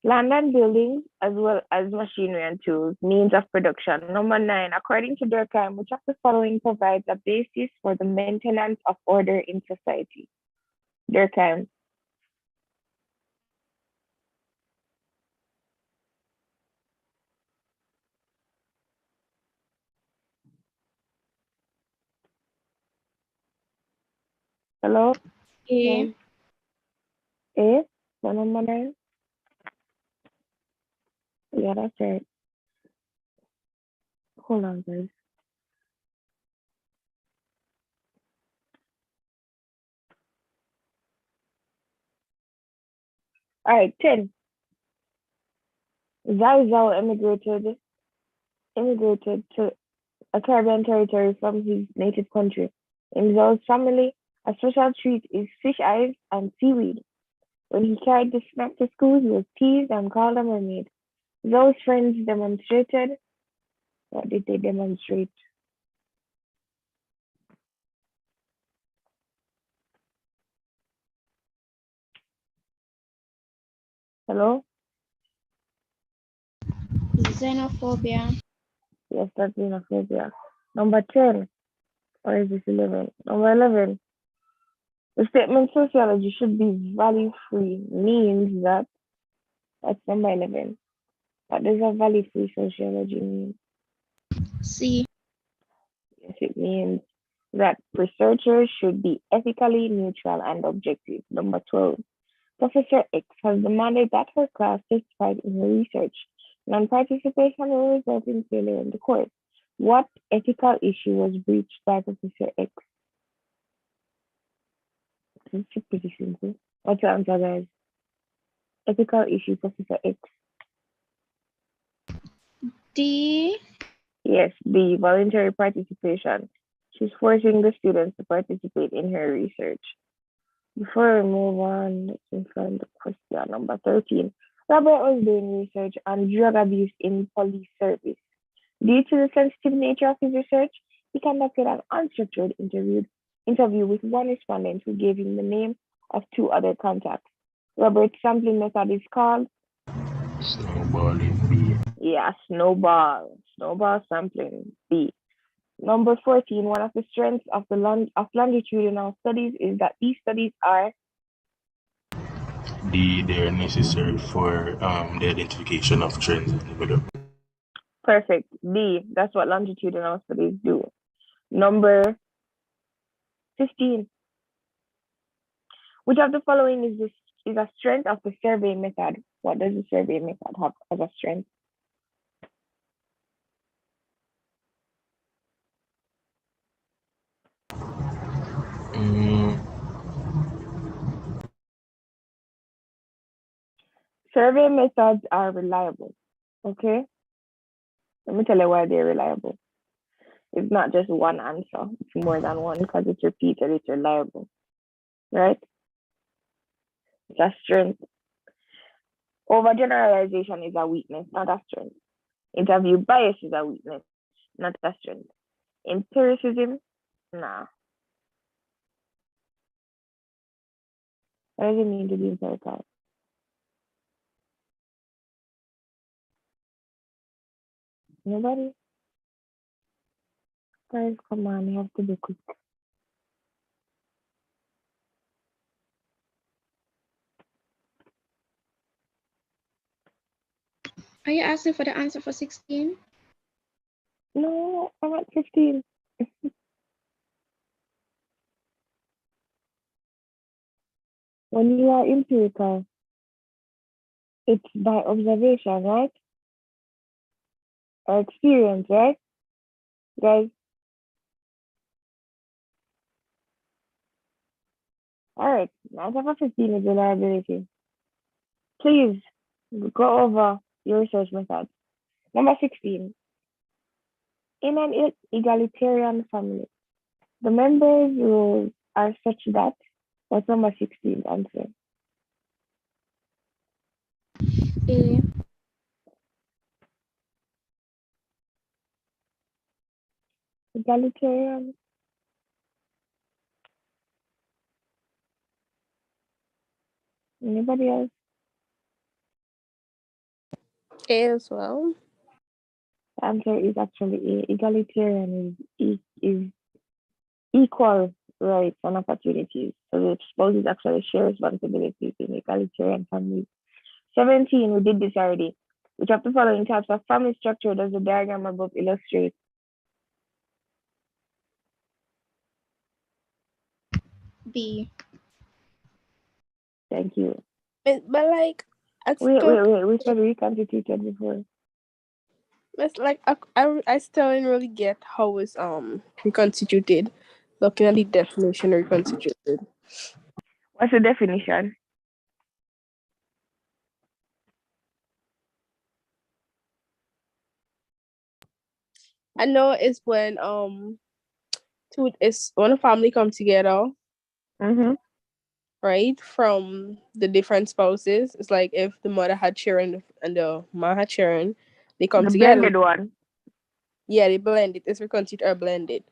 Land and buildings, as well as machinery and tools, means of production. Number 9, according to Durkheim, which of the following provides a basis for the maintenance of order in society? Durkheim. Hello? A. A? So number 9? Yeah, that's right. Hold on, guys. All right, 10. Zhao Zhao immigrated to a Caribbean territory from his native country. In Zhao's family, a special treat is fish eyes and seaweed. When he carried the snack to school, he was teased and called a mermaid. Zhao's friends demonstrated. What did they demonstrate? Hello? Xenophobia. Yes, that's xenophobia. Number 10, or is this 11? Number 11, the statement sociology should be value-free means that, that's number 11. What does a value-free sociology mean? C. Yes, it means that researchers should be ethically neutral and objective. Number 12, Professor X has demanded that her class participate in her research. Non-participation will result in failure in the course. What ethical issue was breached by Professor X? It's pretty simple. What's the answer, guys? Ethical issue, Professor X. D. Yes, B, voluntary participation. She's forcing the students to participate in her research. Before we move on, let's find the question number 13. Robert was doing research on drug abuse in police service. Due to the sensitive nature of his research, he conducted an unstructured interview with one respondent who gave him the name of 2 other contacts. Robert's sampling method is called Snowballing B. Yeah, snowball sampling, B. Number 14, one of the strengths of longitudinal studies is that these studies are D. They are necessary for the identification of trends and development. perfect. D, that's what longitudinal studies do. Number 15, which of the following is a strength of the survey method? What does the survey method have as a strength? Survey methods are reliable, okay? Let me tell you why they're reliable. It's not just one answer, it's more than one because it's repeated, it's reliable, right? It's a strength. Overgeneralization is a weakness, not a strength. Interview bias is a weakness, not a strength. Empiricism, nah. What does it mean to be empirical? Nobody? Guys, come on, you have to be quick. Are you asking for the answer for 16? No, I'm at 15. When you are empirical, it's by observation, right? Or experience, right? Guys? All right, answer for 15 is reliability. Please go over your research methods. Number 16. In an egalitarian family, the members' roles are such that, what's number 16 answer? A. Egalitarian. Anybody else? A as well. The answer is actually A. Egalitarian is equal rights and opportunities. So the spouses actually share responsibilities in egalitarian families. 17, we did this already. Which of the following types of family structure does the diagram above illustrate? B. Thank you. But like, I Wait, still, we said reconstituted before. it's like I still didn't really get how it's reconstituted. Looking at the definition, reconstituted. What's the definition? I know it's when it's when a family come together, Mm-hmm. right? From the different spouses. It's like if the mother had children and the man had children, they come The together. blended one. Yeah, they blend it. It's reconstituted or blended.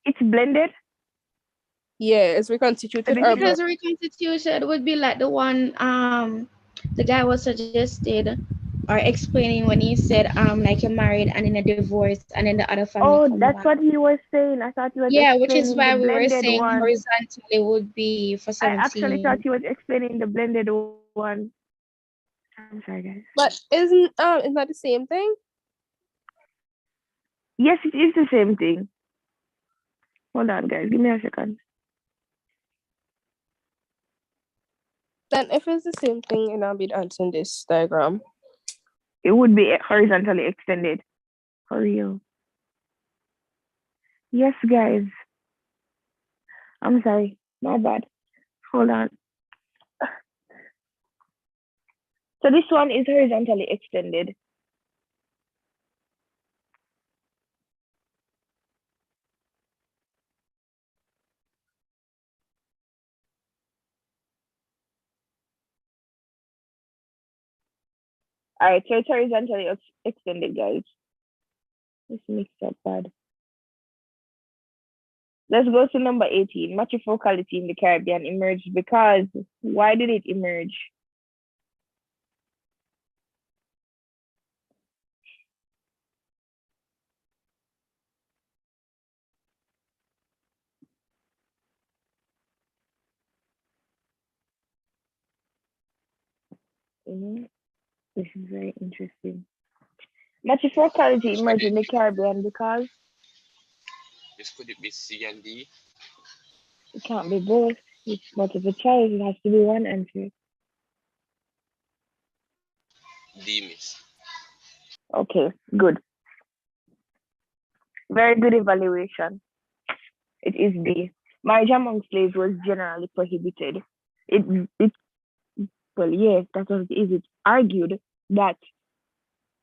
It's blended? Yeah, it's reconstituted or Because reconstitution would be like the one the guy was suggested or explaining when you said like you're married and in a divorce and then the other family Oh, come that's back. what he was saying. I thought he was Yeah, which is explaining the why we were blended saying one. horizontally would be for I actually thought 17. he was explaining the blended one. I'm sorry, guys. But isn't that the same thing? Yes, it is the same thing. Hold on, guys. Give me a second. Then if it's the same thing, and I'll be answering this diagram. It would be horizontally extended. For real. Yes, guys. I'm sorry. My bad. Hold on. So this one is horizontally extended. All right, so it's horizontally extended, guys. This mixed up bad. Let's go to number 18. Matrifocality in the Caribbean emerged because, why did it emerge? This is very interesting. Matrifocality This could emerged it, in the Caribbean because this could it be C and D? it can't be both. It's multiple choice. It has to be one answer. D, miss. Okay, good. Very good evaluation. It is B. Marriage among slaves was generally prohibited. It well, yes, that's what it is. It argued that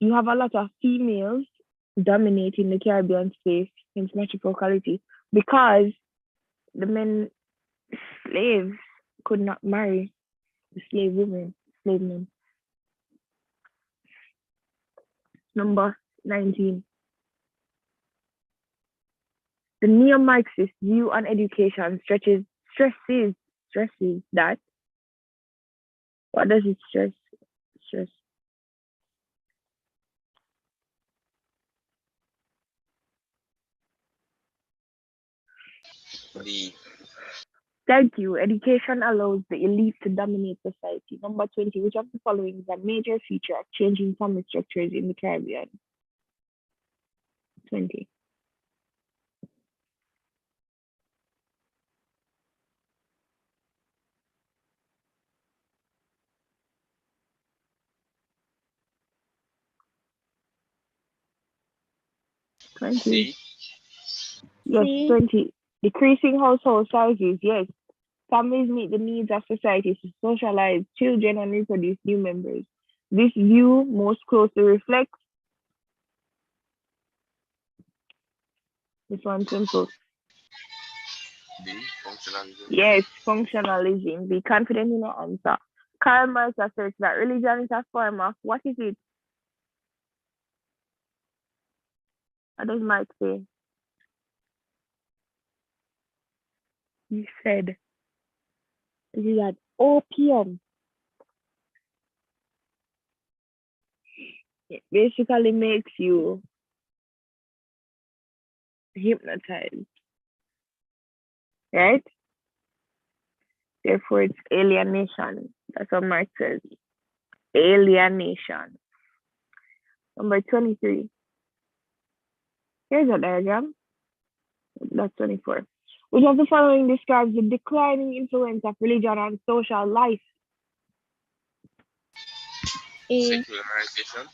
you have a lot of females dominating the Caribbean space, hence matrifocality, because the men slaves could not marry the slave men. Number 19. The neo-Marxist view on education stresses that, what does it stress? Stress. D. Thank you. Education allows the elite to dominate society. Number 20. Which of the following is a major feature of changing family structures in the Caribbean? 20. C. 20. Yes, See? 20. Decreasing household sizes. Yes. Families meet the needs of society to socialize children and reproduce new members. This view most closely reflects this one simple. D. Functionalism. Yes, functionalism. Be confident in your answer. Karl Marx asserts that religion is a form of, what is it? What does Marx say? He said it is an opium. It basically makes you hypnotized, right? Therefore, it's alienation. That's what Marx says. Alienation. Number 23. Here's a diagram. That's 24. Which of the following describes the declining influence of religion on social life? A. Secularization.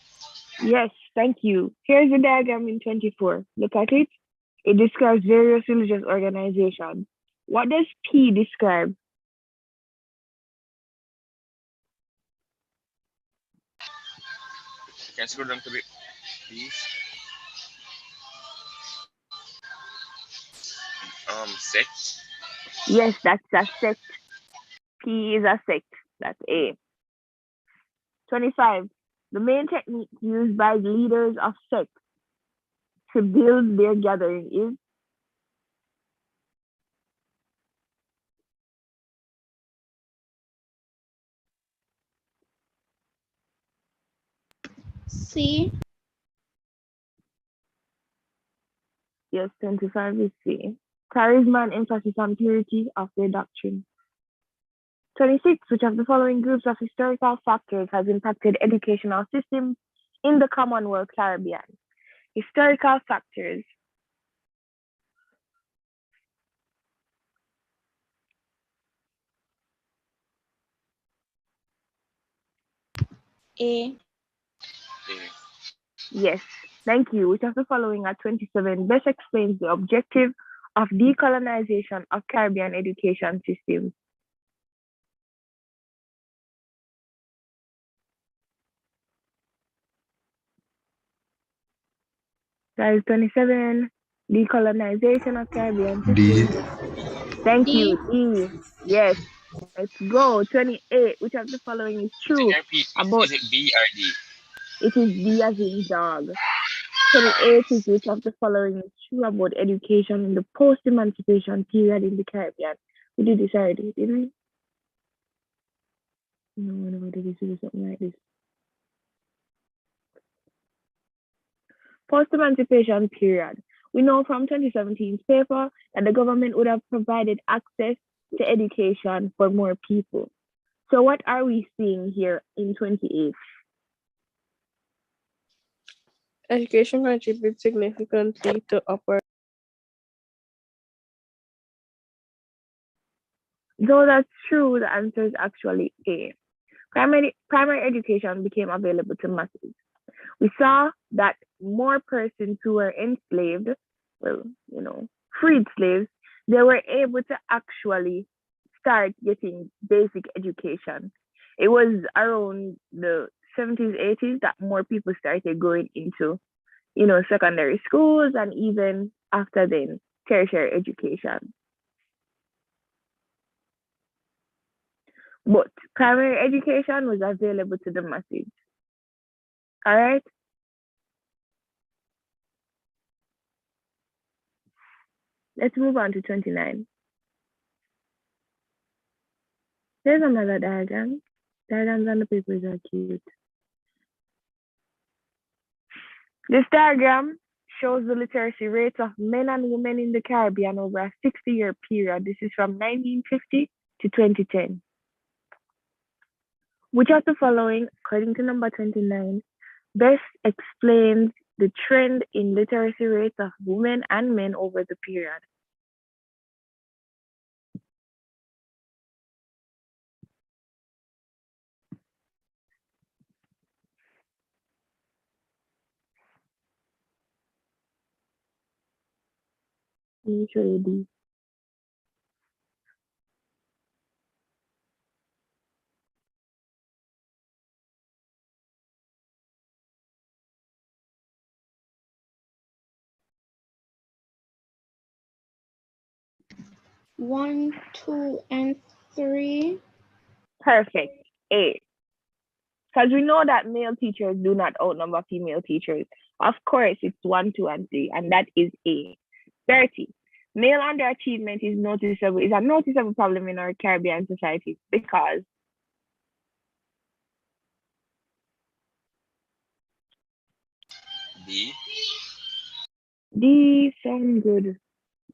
Yes, thank you. Here's the diagram in 24. Look at it. It describes various religious organizations. What does P describe? Can you scroll down to bit, please? Sect. Yes, that's a sect. P is a sect. That's A. 25. The main technique used by leaders of sects to build their gathering is C. Yes, 25 is C. Charisma and emphasis on purity of their doctrine. 26. Which of the following groups of historical factors has impacted educational systems in the Commonwealth Caribbean? Historical factors. A. Yes, thank you. Which of the following at 27 best explains the objective of decolonization of Caribbean education systems? That is 27, decolonization of Caribbean D. systems. Thank D. you, D. Yes, let's go. 28, which of the following is true about, Is it B or D? it is D as in dog. 28 is which of the following is true about education in the post-emancipation period in the Caribbean? We did this already, didn't we? No, I never did this. We did something like this. Post-emancipation period. We know from 2017's paper that the government would have provided access to education for more people. So what are we seeing here in 28? Education contributes significantly to upward. Though that's true, the answer is actually A. Primary education became available to masses. We saw that more persons who were enslaved, well, freed slaves, they were able to actually start getting basic education. It was around the 70s, 80s that more people started going into, secondary schools and even after then, tertiary education. But primary education was available to the masses. All right? Let's move on to 29. There's another diagram. Diagrams on the papers are cute. This diagram shows the literacy rates of men and women in the Caribbean over a 60-year period. This is from 1950 to 2010. Which of the following, according to number 29, best explains the trend in literacy rates of women and men over the period? Let me show you these. One, two, and three. Perfect. A. Because we know that male teachers do not outnumber female teachers. Of course, it's 1, 2, and 3, and that is A. 30. Male underachievement is a noticeable problem in our Caribbean society because D. these sound good,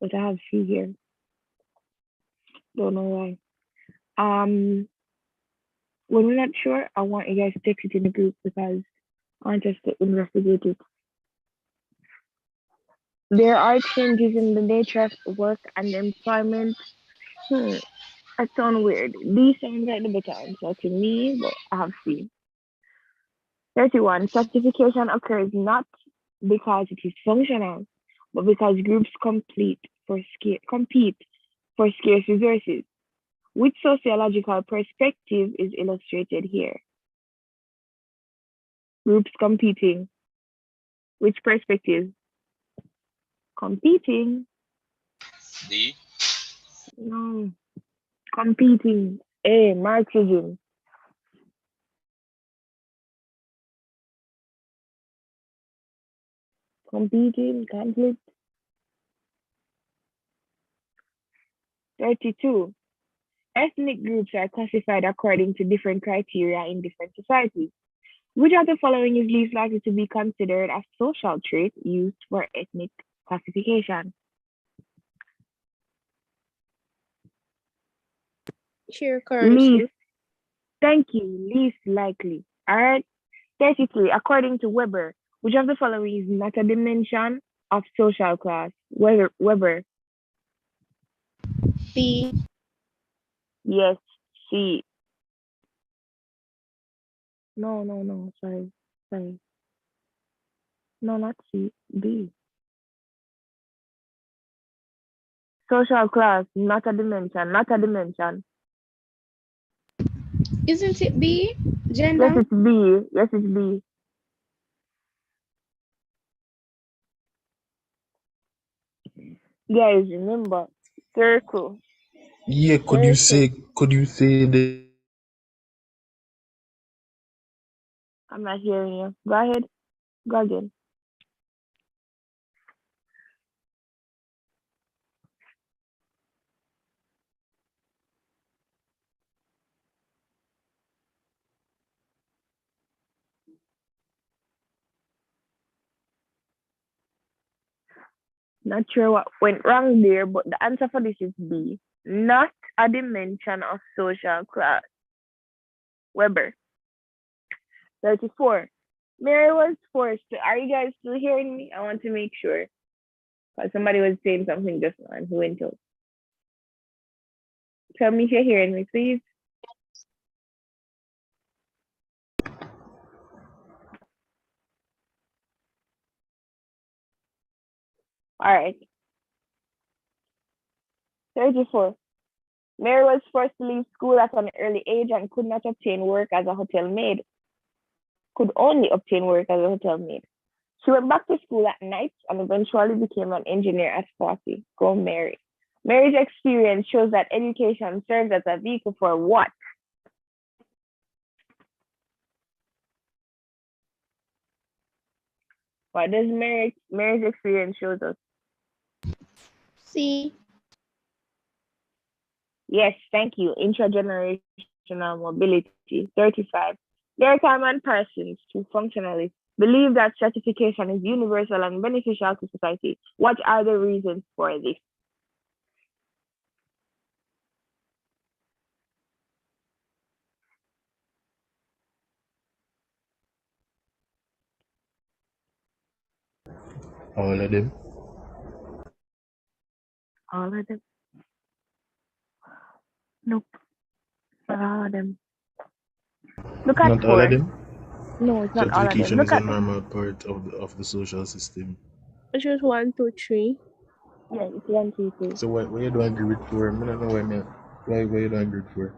but I have C here. Don't know why. When we're not sure, I want you guys to text it in the group because I want us to investigate it. There are changes in the nature of work and employment. That sounds weird. These sound like the better answer to me, but I have C. 31. Stratification occurs not because it is functional, but because groups compete for scarce resources. Which sociological perspective is illustrated here? Groups competing. Which perspective? Competing. D. No. Competing. A. Marxism. Competing. Conflict. 32. Ethnic groups are classified according to different criteria in different societies. Which of the following is least likely to be considered a social trait used for ethnic classification? Share currency. Least. Thank you. Least likely. All right. 33. According to Weber, which of the following is not a dimension of social class? Weber. B. Yes. C. No. Sorry. No, not C. B. Social class, not a dimension. Isn't it B? Yes, Gender? it's B. Yes, it's B. Guys, remember, circle. Yeah, could you say the I'm not hearing you. Go ahead. Go again. Not sure what went wrong there, but the answer for this is B. Not a dimension of social class. Weber. 34. Mary was forced to. Are you guys still hearing me? I want to make sure. Because somebody was saying something just now and who went out. Tell me if you're hearing me, please. All right. 34. Mary was forced to leave school at an early age and could not obtain work as a hotel maid. Could only obtain work as a hotel maid. She went back to school at night and eventually became an engineer at 40. Go Mary. Mary's experience shows that education serves as a vehicle for what? What does Mary's experience shows us? C. Yes, thank you. Intra-generational mobility. 35. Durkheim and Parsons, two functionalists, believe that stratification is universal and beneficial to society. What are the reasons for this? all of them? All of them. Nope. Not all of them. Look at Not all of 4. them? No, it's not all of them. Stratification Look is a at normal part of the social system. Which was 1, 2, 3. yeah, it's 1, 2, 3. So why you don't agree with 4? I don't know why you don't agree with 4.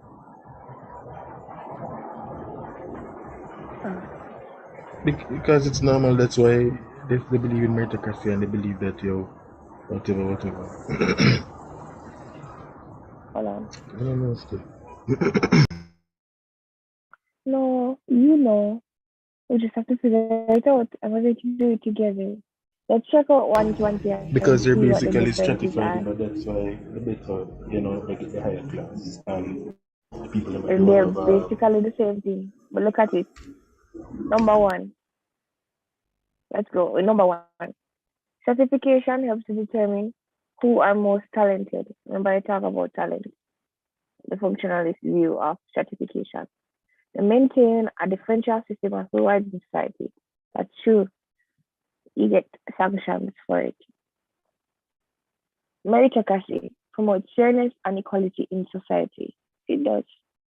Because it's normal, that's why they believe in meritocracy and they believe that whatever. Hold on. I don't know still. No, you know. We just have to figure it out and we're going to do it together. Let's check out 120 and Because they're see what the basically differences stratified, are. that's why the better, they get the higher class and the people that And do all they're of basically the same thing. But look at it. Number 1. Let's go with number 1. Certification helps to determine who are most talented. Remember, I talk about talent, the functionalist view of stratification. They maintain a differential system of rewards in society. That's true. You get sanctions for it. Meritocracy promotes fairness and equality in society. It does.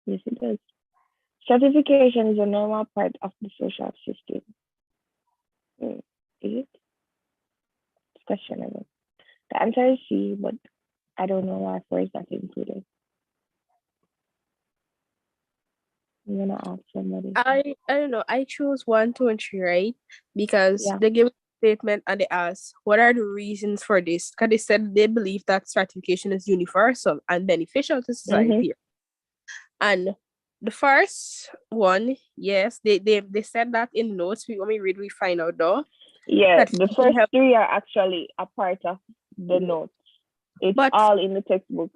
Yes, it does. Stratification is a normal part of the social system. Is it? It's questionable. The answer is C, but I don't know why 4 is not included. I'm gonna ask somebody. I don't know. I chose 1, 2, and 3, right? Because Yeah. they give a statement and they ask, what are the reasons for this? Because they said they believe that stratification is universal and beneficial to society. And the first one, yes, they said that in notes. When we read, we find out though. Yeah, That the it first help- 3 are actually a part of the notes. It's But all in the textbook.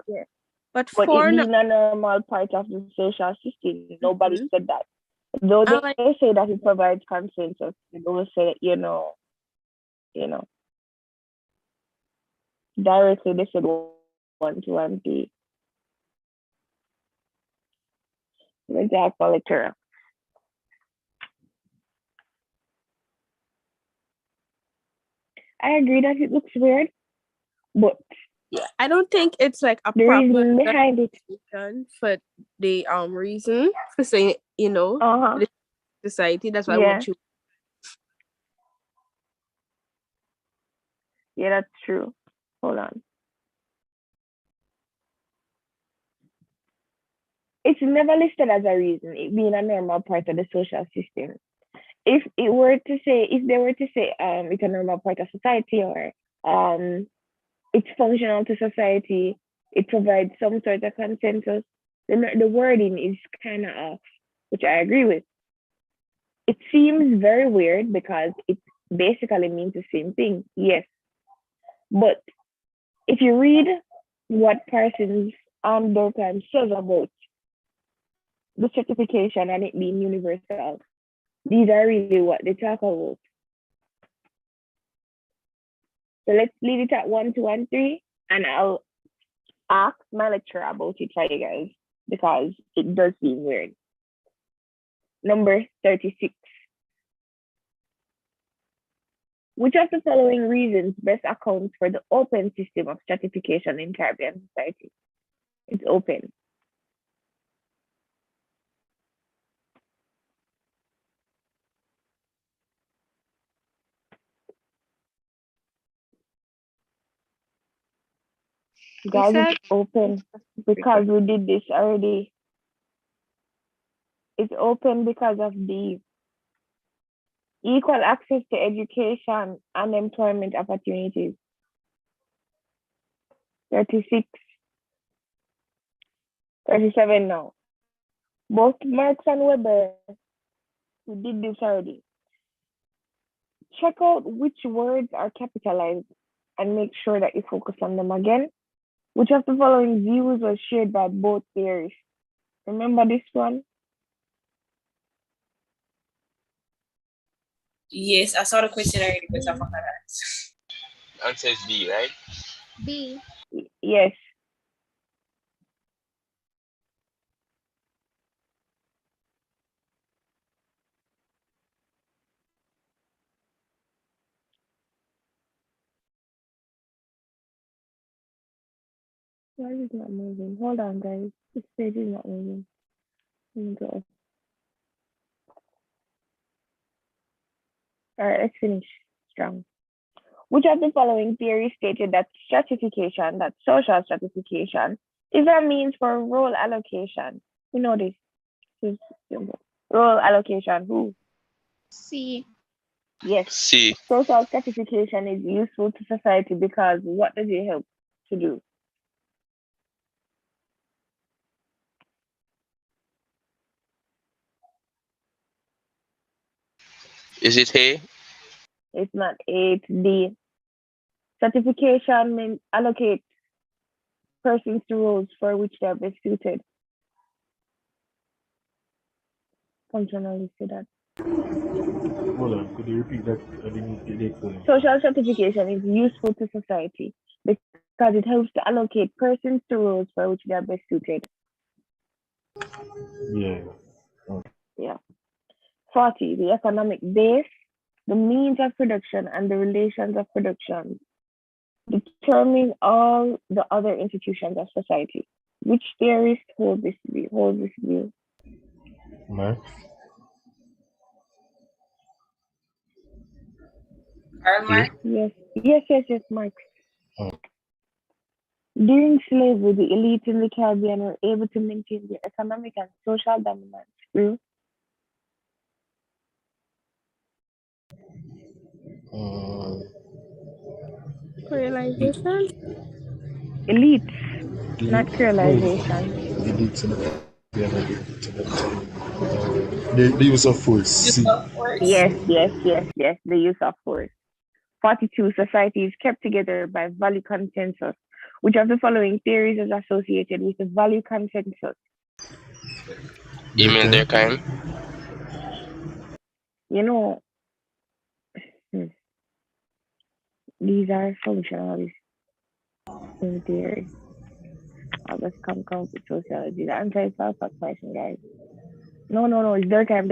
but But it 4 being a normal part of the social system, nobody said that. Though they like, say that it provides consensus, they don't say, directly they said 1 to 1 3. Exact literal. I agree that it looks weird, but yeah, I don't think it's like a the proper reason behind it. justification for the reason for saying, Uh-huh. the society. That's why I Yeah. want you. Yeah, that's true. Hold on. It's never listed as a reason, it being a normal part of the social system. If they were to say it's a normal part of society, or it's functional to society, it provides some sort of consensus, then the wording is kind of off, which I agree with. It seems very weird because it basically means the same thing, yes. But if you read what Parsons and Durkheim says about the certification and it being universal, these are really what they talk about. So let's leave it at 1 to 1 3, and I'll ask my lecturer about it for you guys because it does seem weird. Number 36. Which of the following reasons best accounts for the open system of stratification in Caribbean society? It's open. Guys, it's open because we did this already. It's open because of the equal access to education and employment opportunities. 36. 37 now. Both Marx and Weber, we did this already. Check out which words are capitalized and make sure that you focus on them again. Which of the following views was shared by both theories? Remember this one? Yes, I saw the question already, but I forgot that. Answer is B, right? B. Yes. Why is it not moving? Hold on, guys. This page is not moving. Let me go. All right, let's finish strong. Which of the following theories stated that stratification, that social stratification, is a means for role allocation? You know this. This is simple. Role allocation. Who? C. Yes. C. Social stratification is useful to society because what does it help to do? Is it A? It's not A, it's D. Stratification means allocate persons to roles for which they are best suited. Functionally say that. Hold on, could you repeat that? I didn't get it. Social stratification is useful to society because it helps to allocate persons to roles for which they are best suited. Yeah. Yeah. 40, the economic base, the means of production, and the relations of production determine all the other institutions of society. Which theorist holds this view? Marx. Karl Marx? Yes, Marx. Oh. During slavery, the elite in the Caribbean were able to maintain their economic and social dominance through Realization. elites, not creolization. The use of force. C. Yes. The use of force. 42, society is kept together by value consensus. Which of the following theories is associated with the value consensus? Emil Durkheim. You know, these are functional in theory. I'll just come with sociology. The answer is self question, guys. No, it's Durkheim.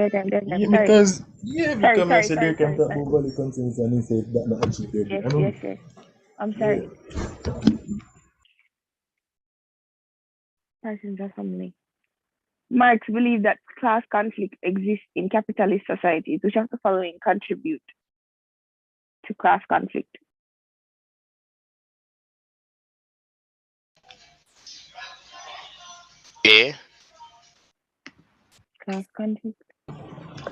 Yeah, Sorry. because I said they can talk Sorry. about body consensus and he said that not achieve their Yes. I know. I'm Yeah. sorry. Persons are family. Marx believed that class conflict exists in capitalist societies. Which of the following contribute to class conflict? A. Class conflict.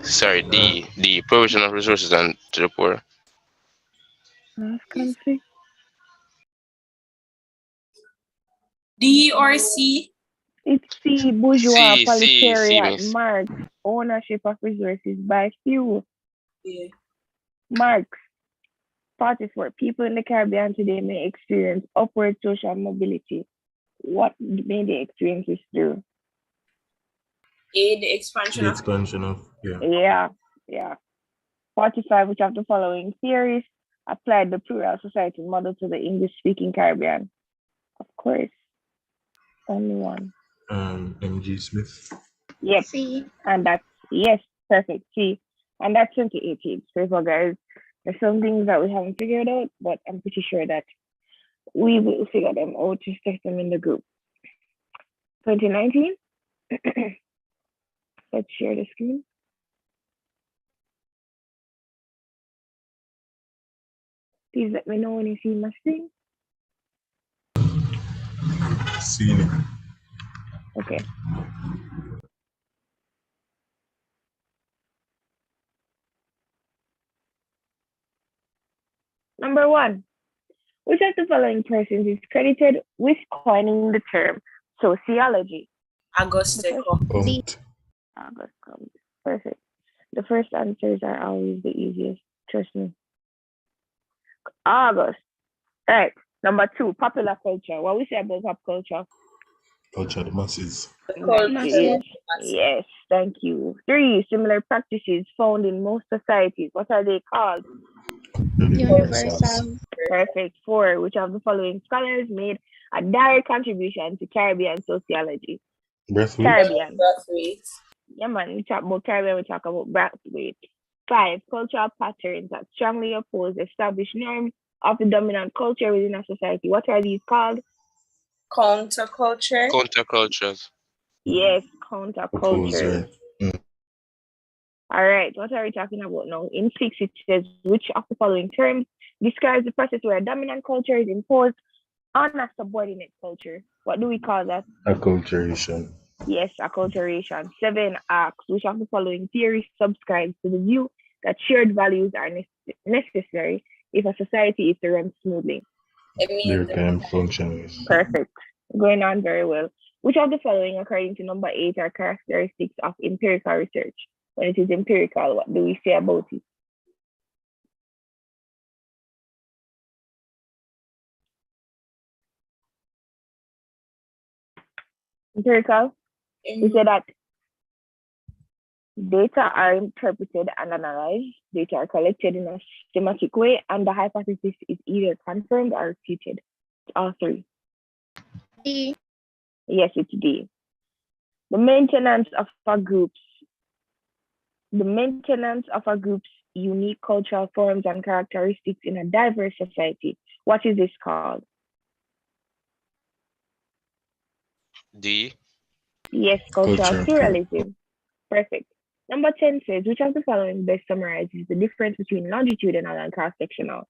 Sorry, the provision of resources and to the poor. Class conflict. D or C? It's the bourgeois C, proletariat. miss. Marx, ownership of resources by few. Yeah. Marx, 44. People in the Caribbean today may experience upward social mobility. What may they experience this through? A, the expansion The of expansion of yeah. Yeah. 45. Which of the following theories applied the plural society model to the English-speaking Caribbean? Of course, only one. M.G. Smith. Yep, C. and that's yes, perfect. See, and that's 2018. So, for guys, there's some things that we haven't figured out, but I'm pretty sure that we will figure them out to test them in the group. 2019. Let's share the screen. Please let me know when you see my screen. Seen it. Okay. Number 1. Which of the following persons is credited with coining the term sociology? Auguste Comte. August Comte. Perfect. The first answers are always the easiest. Trust me. August. All right. Number 2, popular culture. What we say about pop culture? Culture the masses. Massive. Yes, thank you. 3, similar practices found in most societies. What are they called? Universal. Perfect. 4, which of the following scholars made a direct contribution to Caribbean sociology? Breathwaite. Caribbean. Braithwaite. Yeah, man. We talk about Caribbean, we talk about Braithwaite. 5, cultural patterns that strongly oppose established norms of the dominant culture within a society. What are these called? Counterculture. Countercultures. Yes, counterculture. Right. All right, what are we talking about now? In 6, it says, which of the following terms describes the process where a dominant culture is imposed on a subordinate culture? What do we call that? Acculturation. Yes, acculturation. 7 asks, which of the following theories subscribes to the view that shared values are necessary if a society is to run smoothly? Durkheim functionalist. Perfect. Going on very well. Which of the following, according to number 8, are characteristics of empirical research? When it is empirical, what do we say about it? Empirical, we say that data are interpreted and analyzed, data are collected in a systematic way, and the hypothesis is either confirmed or refuted. All 3. D. Yes, it's D. The maintenance of a group's unique cultural forms and characteristics in a diverse society. What is this called? D. Yes, cultural Culture. pluralism. Perfect. Number 10 says, which of the following best summarizes the difference between longitudinal and cross-sectional?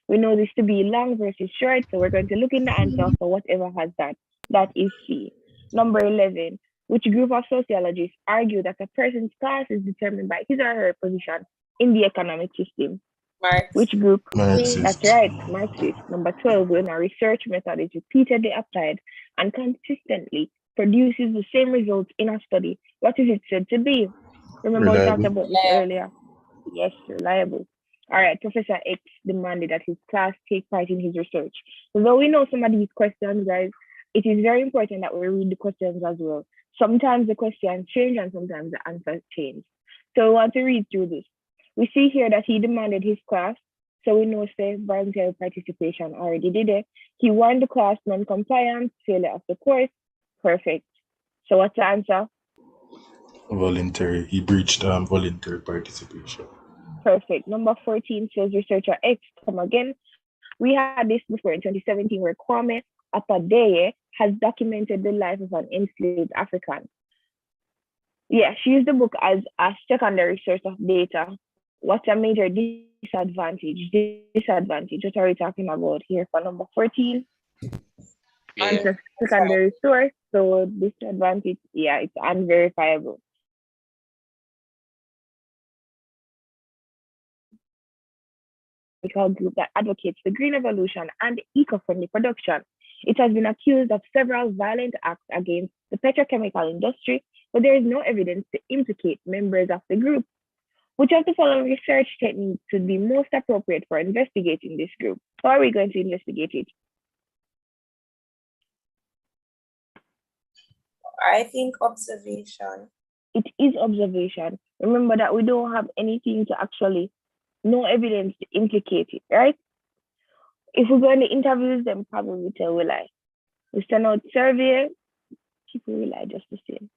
We know this to be long versus short, so we're going to look in the answer for whatever has that. That is C. Number 11, which group of sociologists argue that a person's class is determined by his or her position in the economic system? Marx. Which group? Marxist. That's right, Marxist. Number 12, when a research method is repeatedly applied and consistently produces the same results in a study, what is it said to be? Remember we talked about this earlier. Yes, reliable. All right, Professor X demanded that his class take part in his research. Though we know some of these questions, guys, it is very important that we read the questions as well. Sometimes the questions change and sometimes the answers change. So we want to read through this. We see here that he demanded his class, so we know say voluntary participation already did it. He warned the class non-compliance, failure of the course. Perfect. So what's the answer? Voluntary. He breached voluntary participation. Perfect. Number 14 says researcher X, come again. We had this before in 2017 where Kwame Apadeye has documented the life of an enslaved African. Yeah, she used the book as a secondary source of data. What's a major disadvantage? Disadvantage. What are we talking about here for number 14? Yeah. It's a secondary source, so disadvantage, yeah, it's unverifiable. Group that advocates the green evolution and eco-friendly production. It has been accused of several violent acts against the petrochemical industry, but there is no evidence to implicate members of the group. Which of the following research techniques would be most appropriate for investigating this group? How are we going to investigate it? I think observation. It is observation. Remember that we don't have anything to actually, no evidence to implicate it, right? If we go in the interviews, then probably tell we lie. We send out survey, people will lie just the same.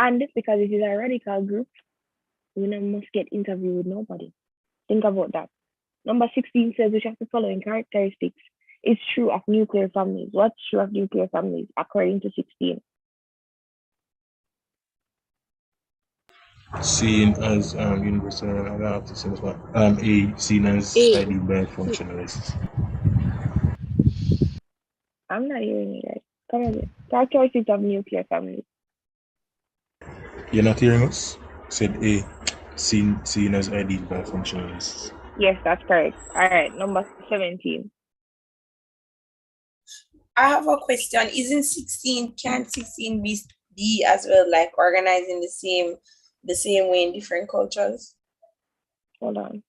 And because it is a radical group, we must get interviewed with nobody. Think about that. Number 16 says which of the following characteristics is true of nuclear families? What's true of nuclear families according to 16? Seen as universal, I don't have to say this one. A, seen as A. ideal by functionalists. I'm not hearing you guys. Come again. Characteristics of nuclear families. You're not hearing us? Said A, seen as ideal by functionalists. Yes, that's correct. All right, number 17. I have a question. Isn't 16, can 16 be as well, like organizing the same way in different cultures? Hold on.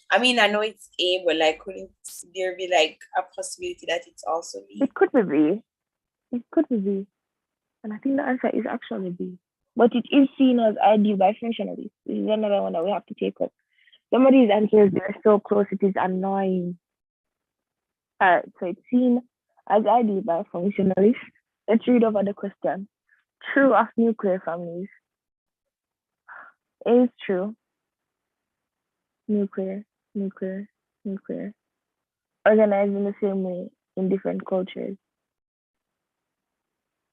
I mean, I know it's A, but like, couldn't there be like a possibility that it's also B? It could be B. It could be B. And I think the answer is actually B. But it is seen as ID by functionalists. This is another one that we have to take up. Some of these answers, they're so close, it is annoying. All right, so it's seen as ID by functionalists. Let's read over the question. True of nuclear families. A is true. Nuclear. Organized in the same way in different cultures.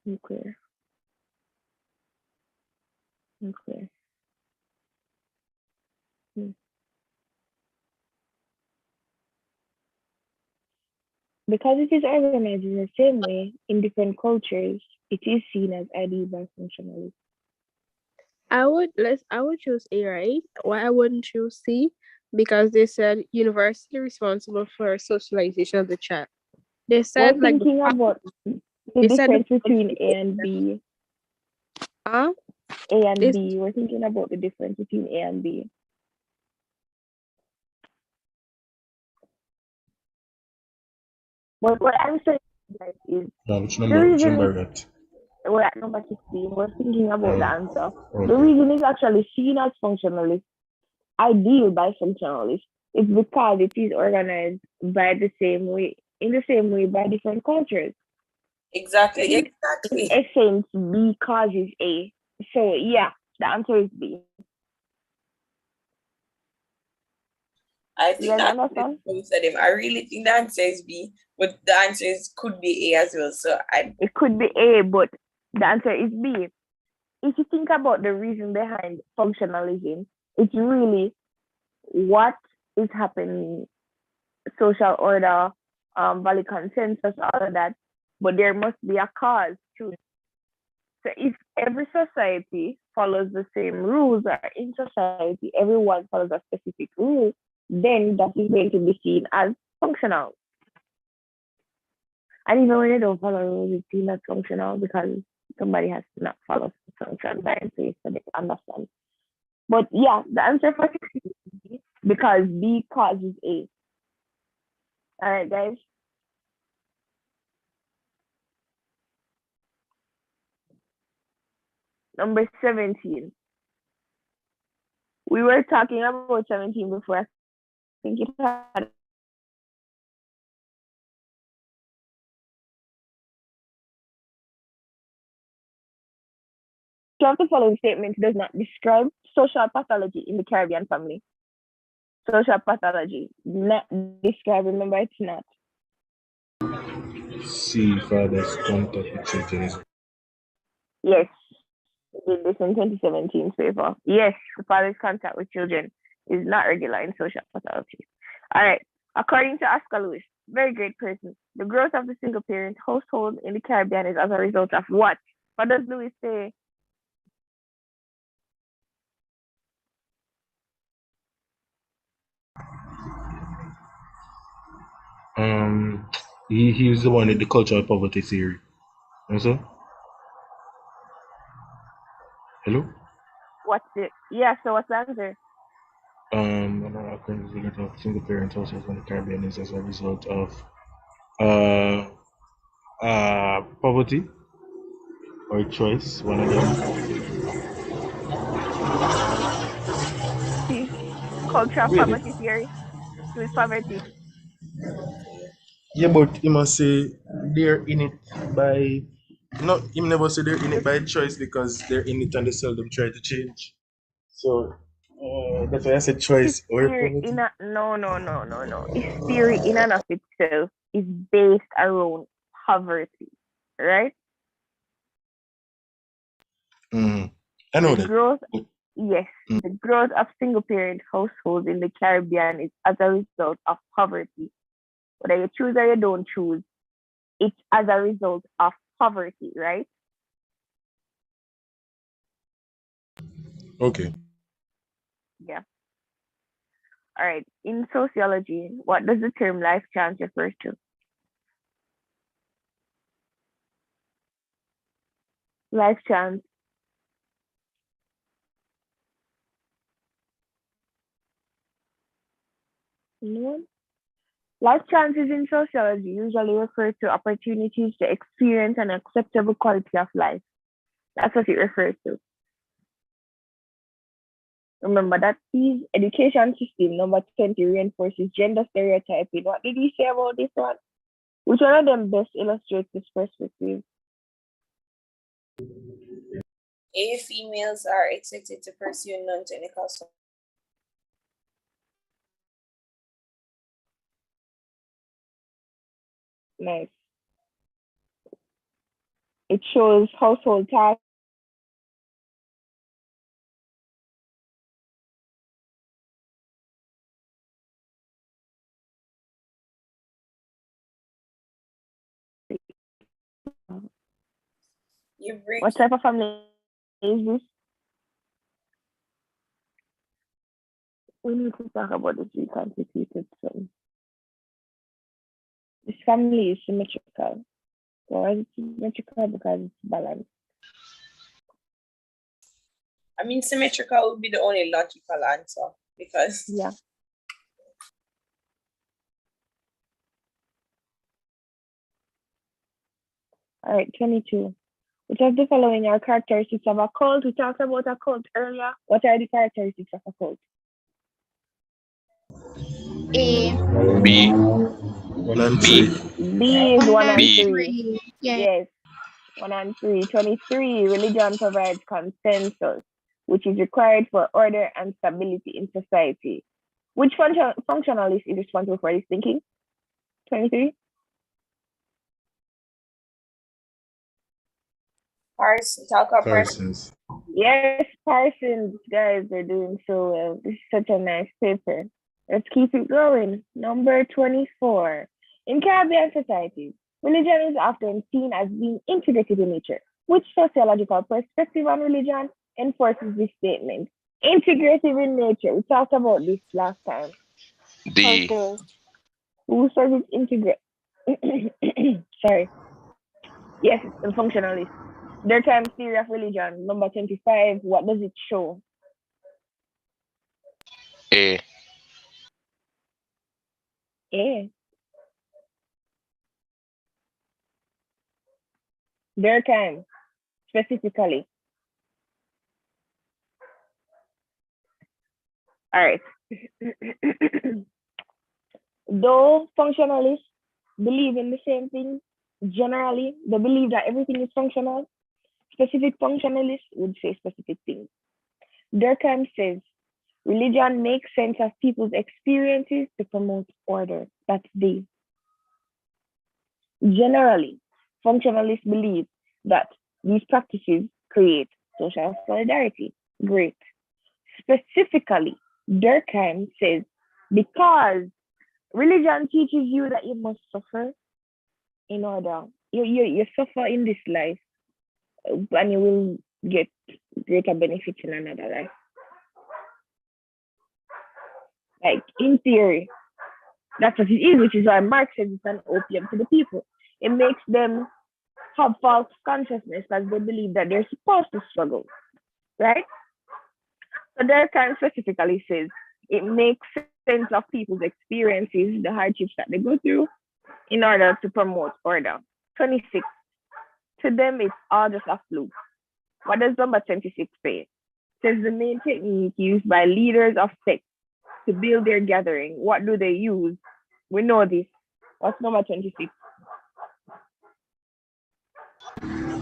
Nuclear. Because it is organized in the same way in different cultures, it is seen as ID by functionalists. I would choose A, right? Why I wouldn't choose C? Because they said universally responsible for socialization of the child. They said We're like thinking about the difference between A and B. Huh? A and B. We're thinking about the difference between A and B. But what I'm saying is Which number are you at? We're at number 16. We're thinking about the answer. Okay. The reason is actually seen as functionalist, ideal by functionalist. It's because it is organized by the same way, in the same way by different cultures. Exactly. In essence, B causes A. So yeah, the answer is B. I think that's both of them. I really think the answer is B, but the answer could be A as well. So it could be A, but the answer is B. If you think about the reason behind functionalism, it's really what is happening, social order, value consensus, all of that, but there must be a cause to it. So if every society follows the same rules, or in society everyone follows a specific rule, then that is going to be seen as functional. And even when they don't follow rules, it's seen as functional because somebody has to not follow function so they understand. But yeah, the answer for is B, because B causes A. All right, guys. Number 17. We were talking about 17 before. I think it had of the following statement does not describe social pathology in the Caribbean family. Social pathology, not describe. Remember, it's not. See father's contact with children. Yes, we did this in 2017 paper. Yes, the father's contact with children is not regular in social pathology. All right. According to Oscar Lewis, very great person, the growth of the single parent household in the Caribbean is as a result of what? What does Lewis say? He's the one in the cultural poverty theory. Also, hello. What's it? Yeah. So what's the answer? According to the letter of single parent households in the Caribbean is as a result of poverty or choice, one of them. See, cultural Really? poverty theory. Choose poverty. Yeah, but he must say they're in it by not him never say they're in it by choice because they're in it and they seldom try to change. So that's why I said His choice or theory poverty. in a no. His theory in and of itself is based around poverty, right? I know The that. growth, But, yes, the growth of single parent households in the Caribbean is as a result of poverty. Whether you choose or you don't choose, it's as a result of poverty, right? okay. Yeah. All right. In sociology, what does the term life chance refer to? Life chance. No. Life chances in sociology usually refer to opportunities to experience an acceptable quality of life. That's what it refers to. Remember that these education system number 20 reinforces gender stereotyping. What did he say about this one? Which one of them best illustrates this perspective? Females are expected to pursue non-technical studies. Nice. It shows household tasks. You break. What type of family is this? We need to talk about this reconstituted son. This family is symmetrical. Why is it symmetrical? Because it's balanced. I mean, symmetrical would be the only logical answer because Yeah. All right, 22. Which of the following are characteristics of a cult? We talked about a cult earlier. What are the characteristics of a cult? A, B. 1 and B. 3. B is 1 and B. 3. Yeah. Yes, 1 and 3. 23. Religion provides consensus, which is required for order and stability in society. Which functionalist is responsible for this thinking? 23. Parsons, talk about Parsons. Yes, Parsons, guys, are doing so well. This is such a nice paper. Let's keep it going. Number 24. In Caribbean societies, religion is often seen as being integrated in nature. Which sociological perspective on religion enforces this statement? Integrative in nature. We talked about this last time. D. Who says it's integrate? Sorry. Yes, it's the functionalist. Durkheim's theory of religion, number 25. What does it show? A. A. Durkheim, specifically. All right. Though functionalists believe in the same thing, generally, they believe that everything is functional. Specific functionalists would say specific things. Durkheim says, religion makes sense of people's experiences to promote order. That's they. Generally, functionalists believe that these practices create social solidarity. Great. Specifically, Durkheim says, because religion teaches you that you must suffer in order, you suffer in this life and you will get greater benefits in another life. Like in theory, that's what it is, which is why Marx says it's an opium to the people. It makes them have false consciousness because they believe that they're supposed to struggle, right? So Durkheim specifically says it makes sense of people's experiences, the hardships that they go through, in order to promote order. 26. To them, it's all just a fluke. What does number 26 say? It says the main technique used by leaders of sects to build their gathering. What do they use? We know this. What's number 26?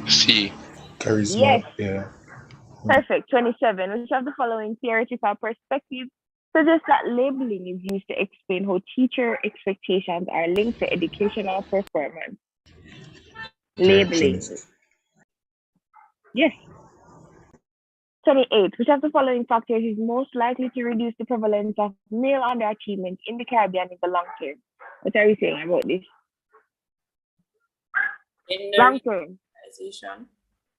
See. Charisma. Yes. Yeah. Perfect. 27. Which of the following theoretical perspectives suggests that labeling is used to explain how teacher expectations are linked to educational performance? Labeling. Yes. 28. Which of the following factors is most likely to reduce the prevalence of male underachievement in the Caribbean in the long term? What are you saying about this? Long term.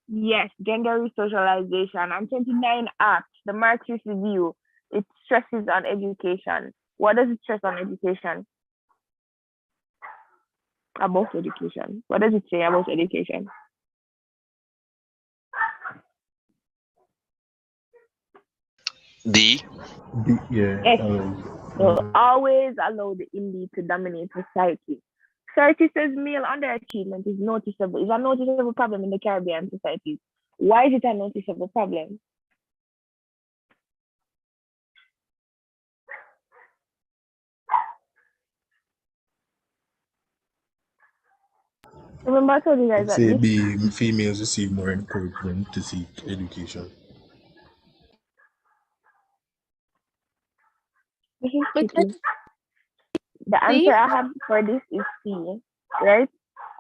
Yes, gender resocialization. And 29 Act, the Marxist review, it stresses on education. What does it stress on education? About education. What does it say about education? D. Yeah. Yes. So always allow the elite to dominate society. 30 says male underachievement is noticeable. It's a noticeable problem in the Caribbean societies. Why is it a noticeable problem? Remember I told you guys I'd that say this B, females receive more encouragement to seek education. is But tricky. The answer I have for this is C, right?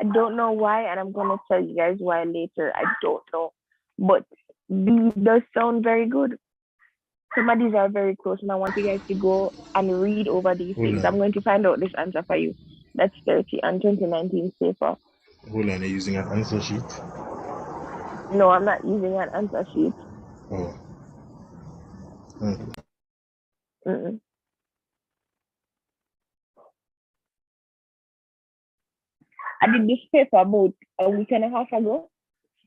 I don't know why, and I'm gonna tell you guys why later. I don't know, but B does sound very good. Some of these are very close, and I want you guys to go and read over these Hold things. on. I'm going to find out this answer for you. That's 30 and 2019 paper. Hold on, are you using an answer sheet? No, I'm not using an answer sheet. Oh. Okay. Mm-mm. I did this paper about a week and a half ago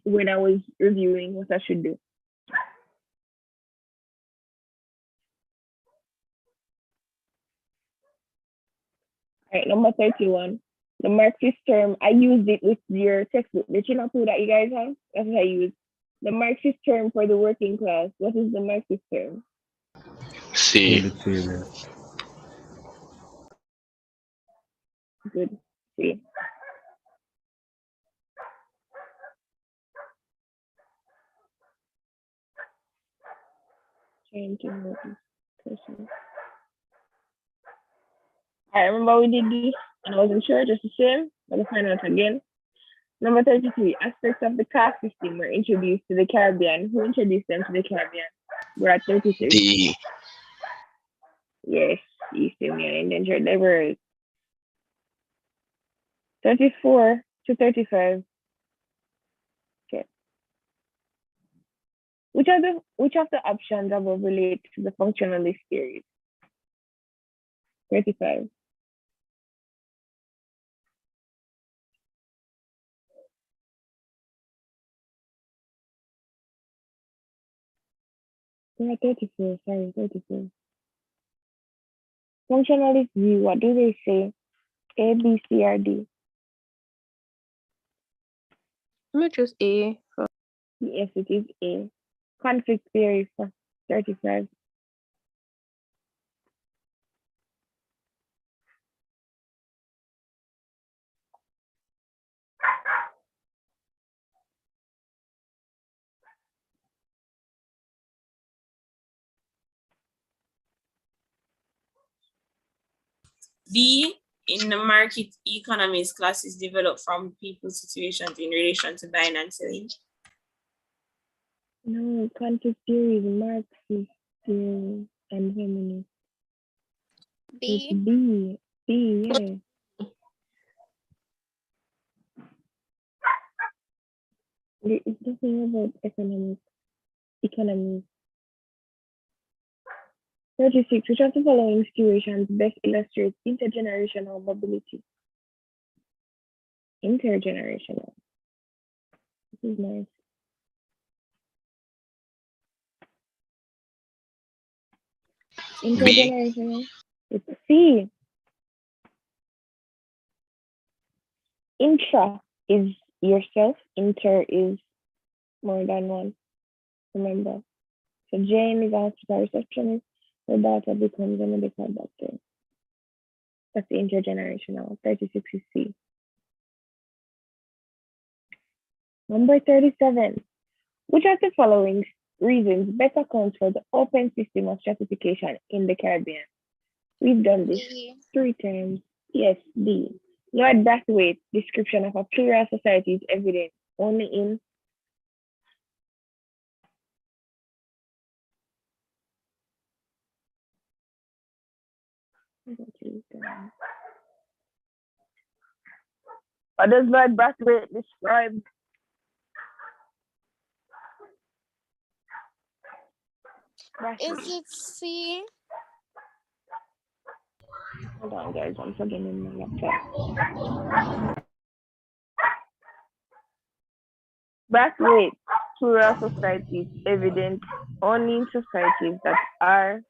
when I was reviewing what I should do. All right, number 31. The Marxist term, I used it with your textbook, the Chinapu that you guys have. That's what I used. The Marxist term for the working class. What is the Marxist term? C. Proletariat. Good. See. Trying to notice person. I remember we did this and I wasn't sure, just the same, but I'll find out again. Number 33, aspects of the caste system were introduced to the Caribbean. Who introduced them to the Caribbean? We're at 33. D. Yes, East Indian indentured laborers. 34 to 35. Okay. Which of the options above relate to the functionalist theories? 35. Yeah, 34, sorry, 34. Functionalist view, what do they say? A, B, C, or D? Let me choose A. Yes, it is A. Conflict theory for 35. D, in the market economies, classes develop from people's situations in relation to buying and selling. No, quantitative theory is Marxist theory and feminist. It's B. B. B, yeah. It's nothing about economy. 36. Which of the following situations best illustrates intergenerational mobility? Intergenerational. This is nice. Intergenerational. It's C. Intra is yourself. Inter is more than one. Remember. So Jane is a hospital receptionist. Her daughter becomes a medical doctor. That's the intergenerational. 36 is C. Number 37. Which of the following reasons best accounts for the open system of stratification in the Caribbean? We've done this D. 3 times. Yes, D. Lord Brathwaite's description of a plural society is evident only in what does Lord Brathwaite describe? Is it C? Hold on, guys. I'm plugging in my laptop. Brathwaite, plural societies evident only in societies that are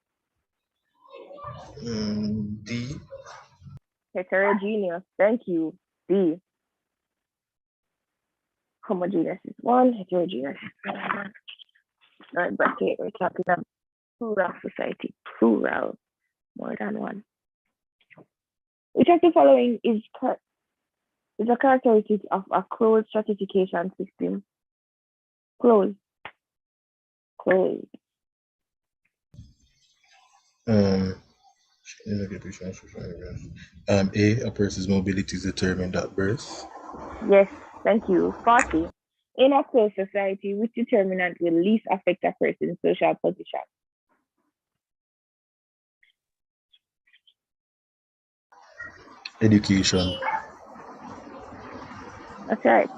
D. heterogeneous. Thank you. D. Homogeneous is 1, heterogeneous is another. Right, but here we're talking about plural society. Plural, more than one. Which of the following is a characteristic of a closed stratification system? Closed. Closed. A, a person's mobility is determined at birth. Yes, thank you. 40. In a closed society, which determinant will least affect a person's social position? Education. D. That's right.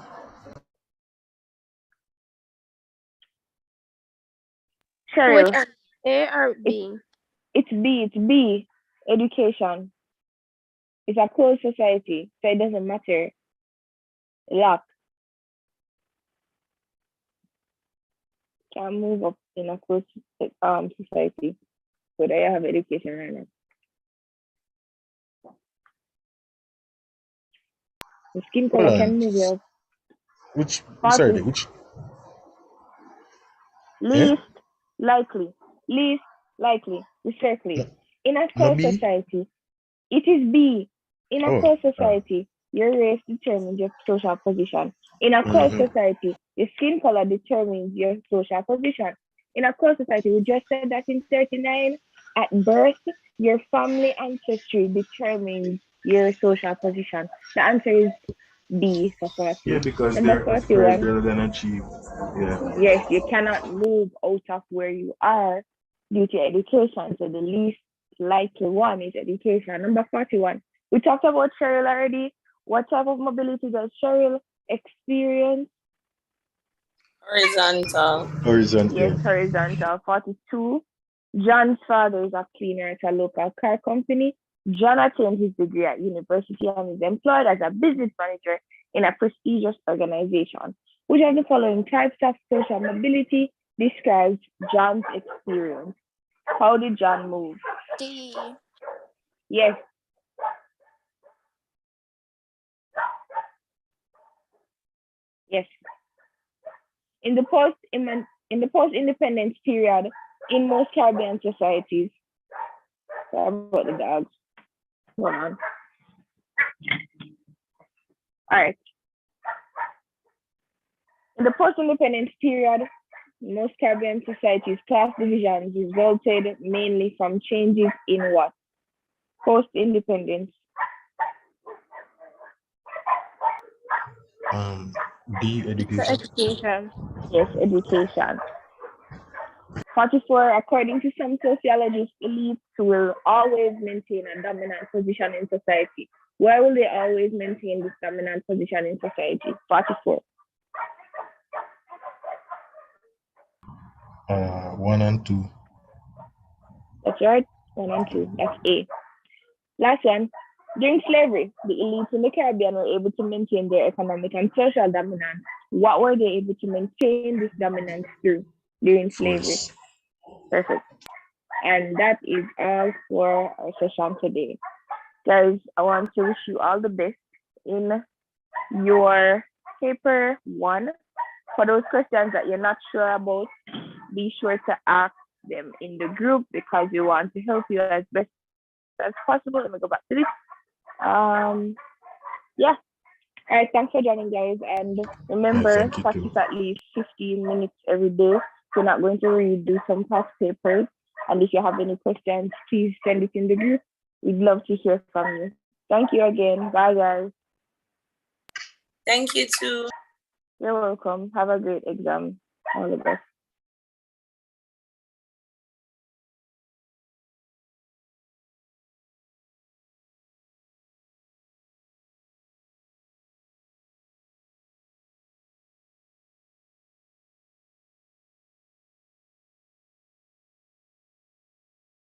Cheryl, Which A or B? it's B. It's B. Education. It's a closed society, so it doesn't matter. Lock. Can move up in a closed society. So there you have education right now. The skin color can move you up. Which? 40. Sorry, which? Least likely. Least likely. Respectfully. In a closed society, it is B. In a closed society, your race determines your social position. In a closed society, your skin color determines your social position. In a closed society, we just said that in 39, at birth, your family ancestry determines your social position. The answer is B for 40. Yeah, because Number they're 41. further than achieve. Yeah. Yes, you cannot move out of where you are due to education. So the least likely one is education. Number 41. We talked about Cheryl already. What type of mobility does Cheryl experience? Horizontal. Horizontal. Yes, horizontal. 42. John's father is a cleaner at a local car company. John attained his degree at university and is employed as a business manager in a prestigious organization. Which of the following types of social mobility describes John's experience? How did John move? D. Yes. Yes. In the post-independence period, in most Caribbean societies, sorry about the dogs. Hold on. All right. In the post-independence period, most Caribbean societies, class divisions resulted mainly from changes in what? post-independence? D, It's education. education. Yes, education. 44, according to some sociologists, elites will always maintain a dominant position in society. Why will they always maintain this dominant position in society? 44. 1 and 2. That's right. 1 and 2. That's A. Last one. During slavery, the elites in the Caribbean were able to maintain their economic and social dominance. What were they able to maintain this dominance through during slavery? Force. Perfect. And that is all for our session today. Guys, I want to wish you all the best in your paper 1. For those questions that you're not sure about, be sure to ask them in the group because we want to help you as best as possible. Let me go back to this. Yeah. All right, thanks for joining, guys. And remember, practice at least 15 minutes every day. We're not going to redo some past papers. And if you have any questions, please send it in the group. We'd love to hear from you. Thank you again. Bye, guys. Thank you too. You're welcome. Have a great exam. All the best.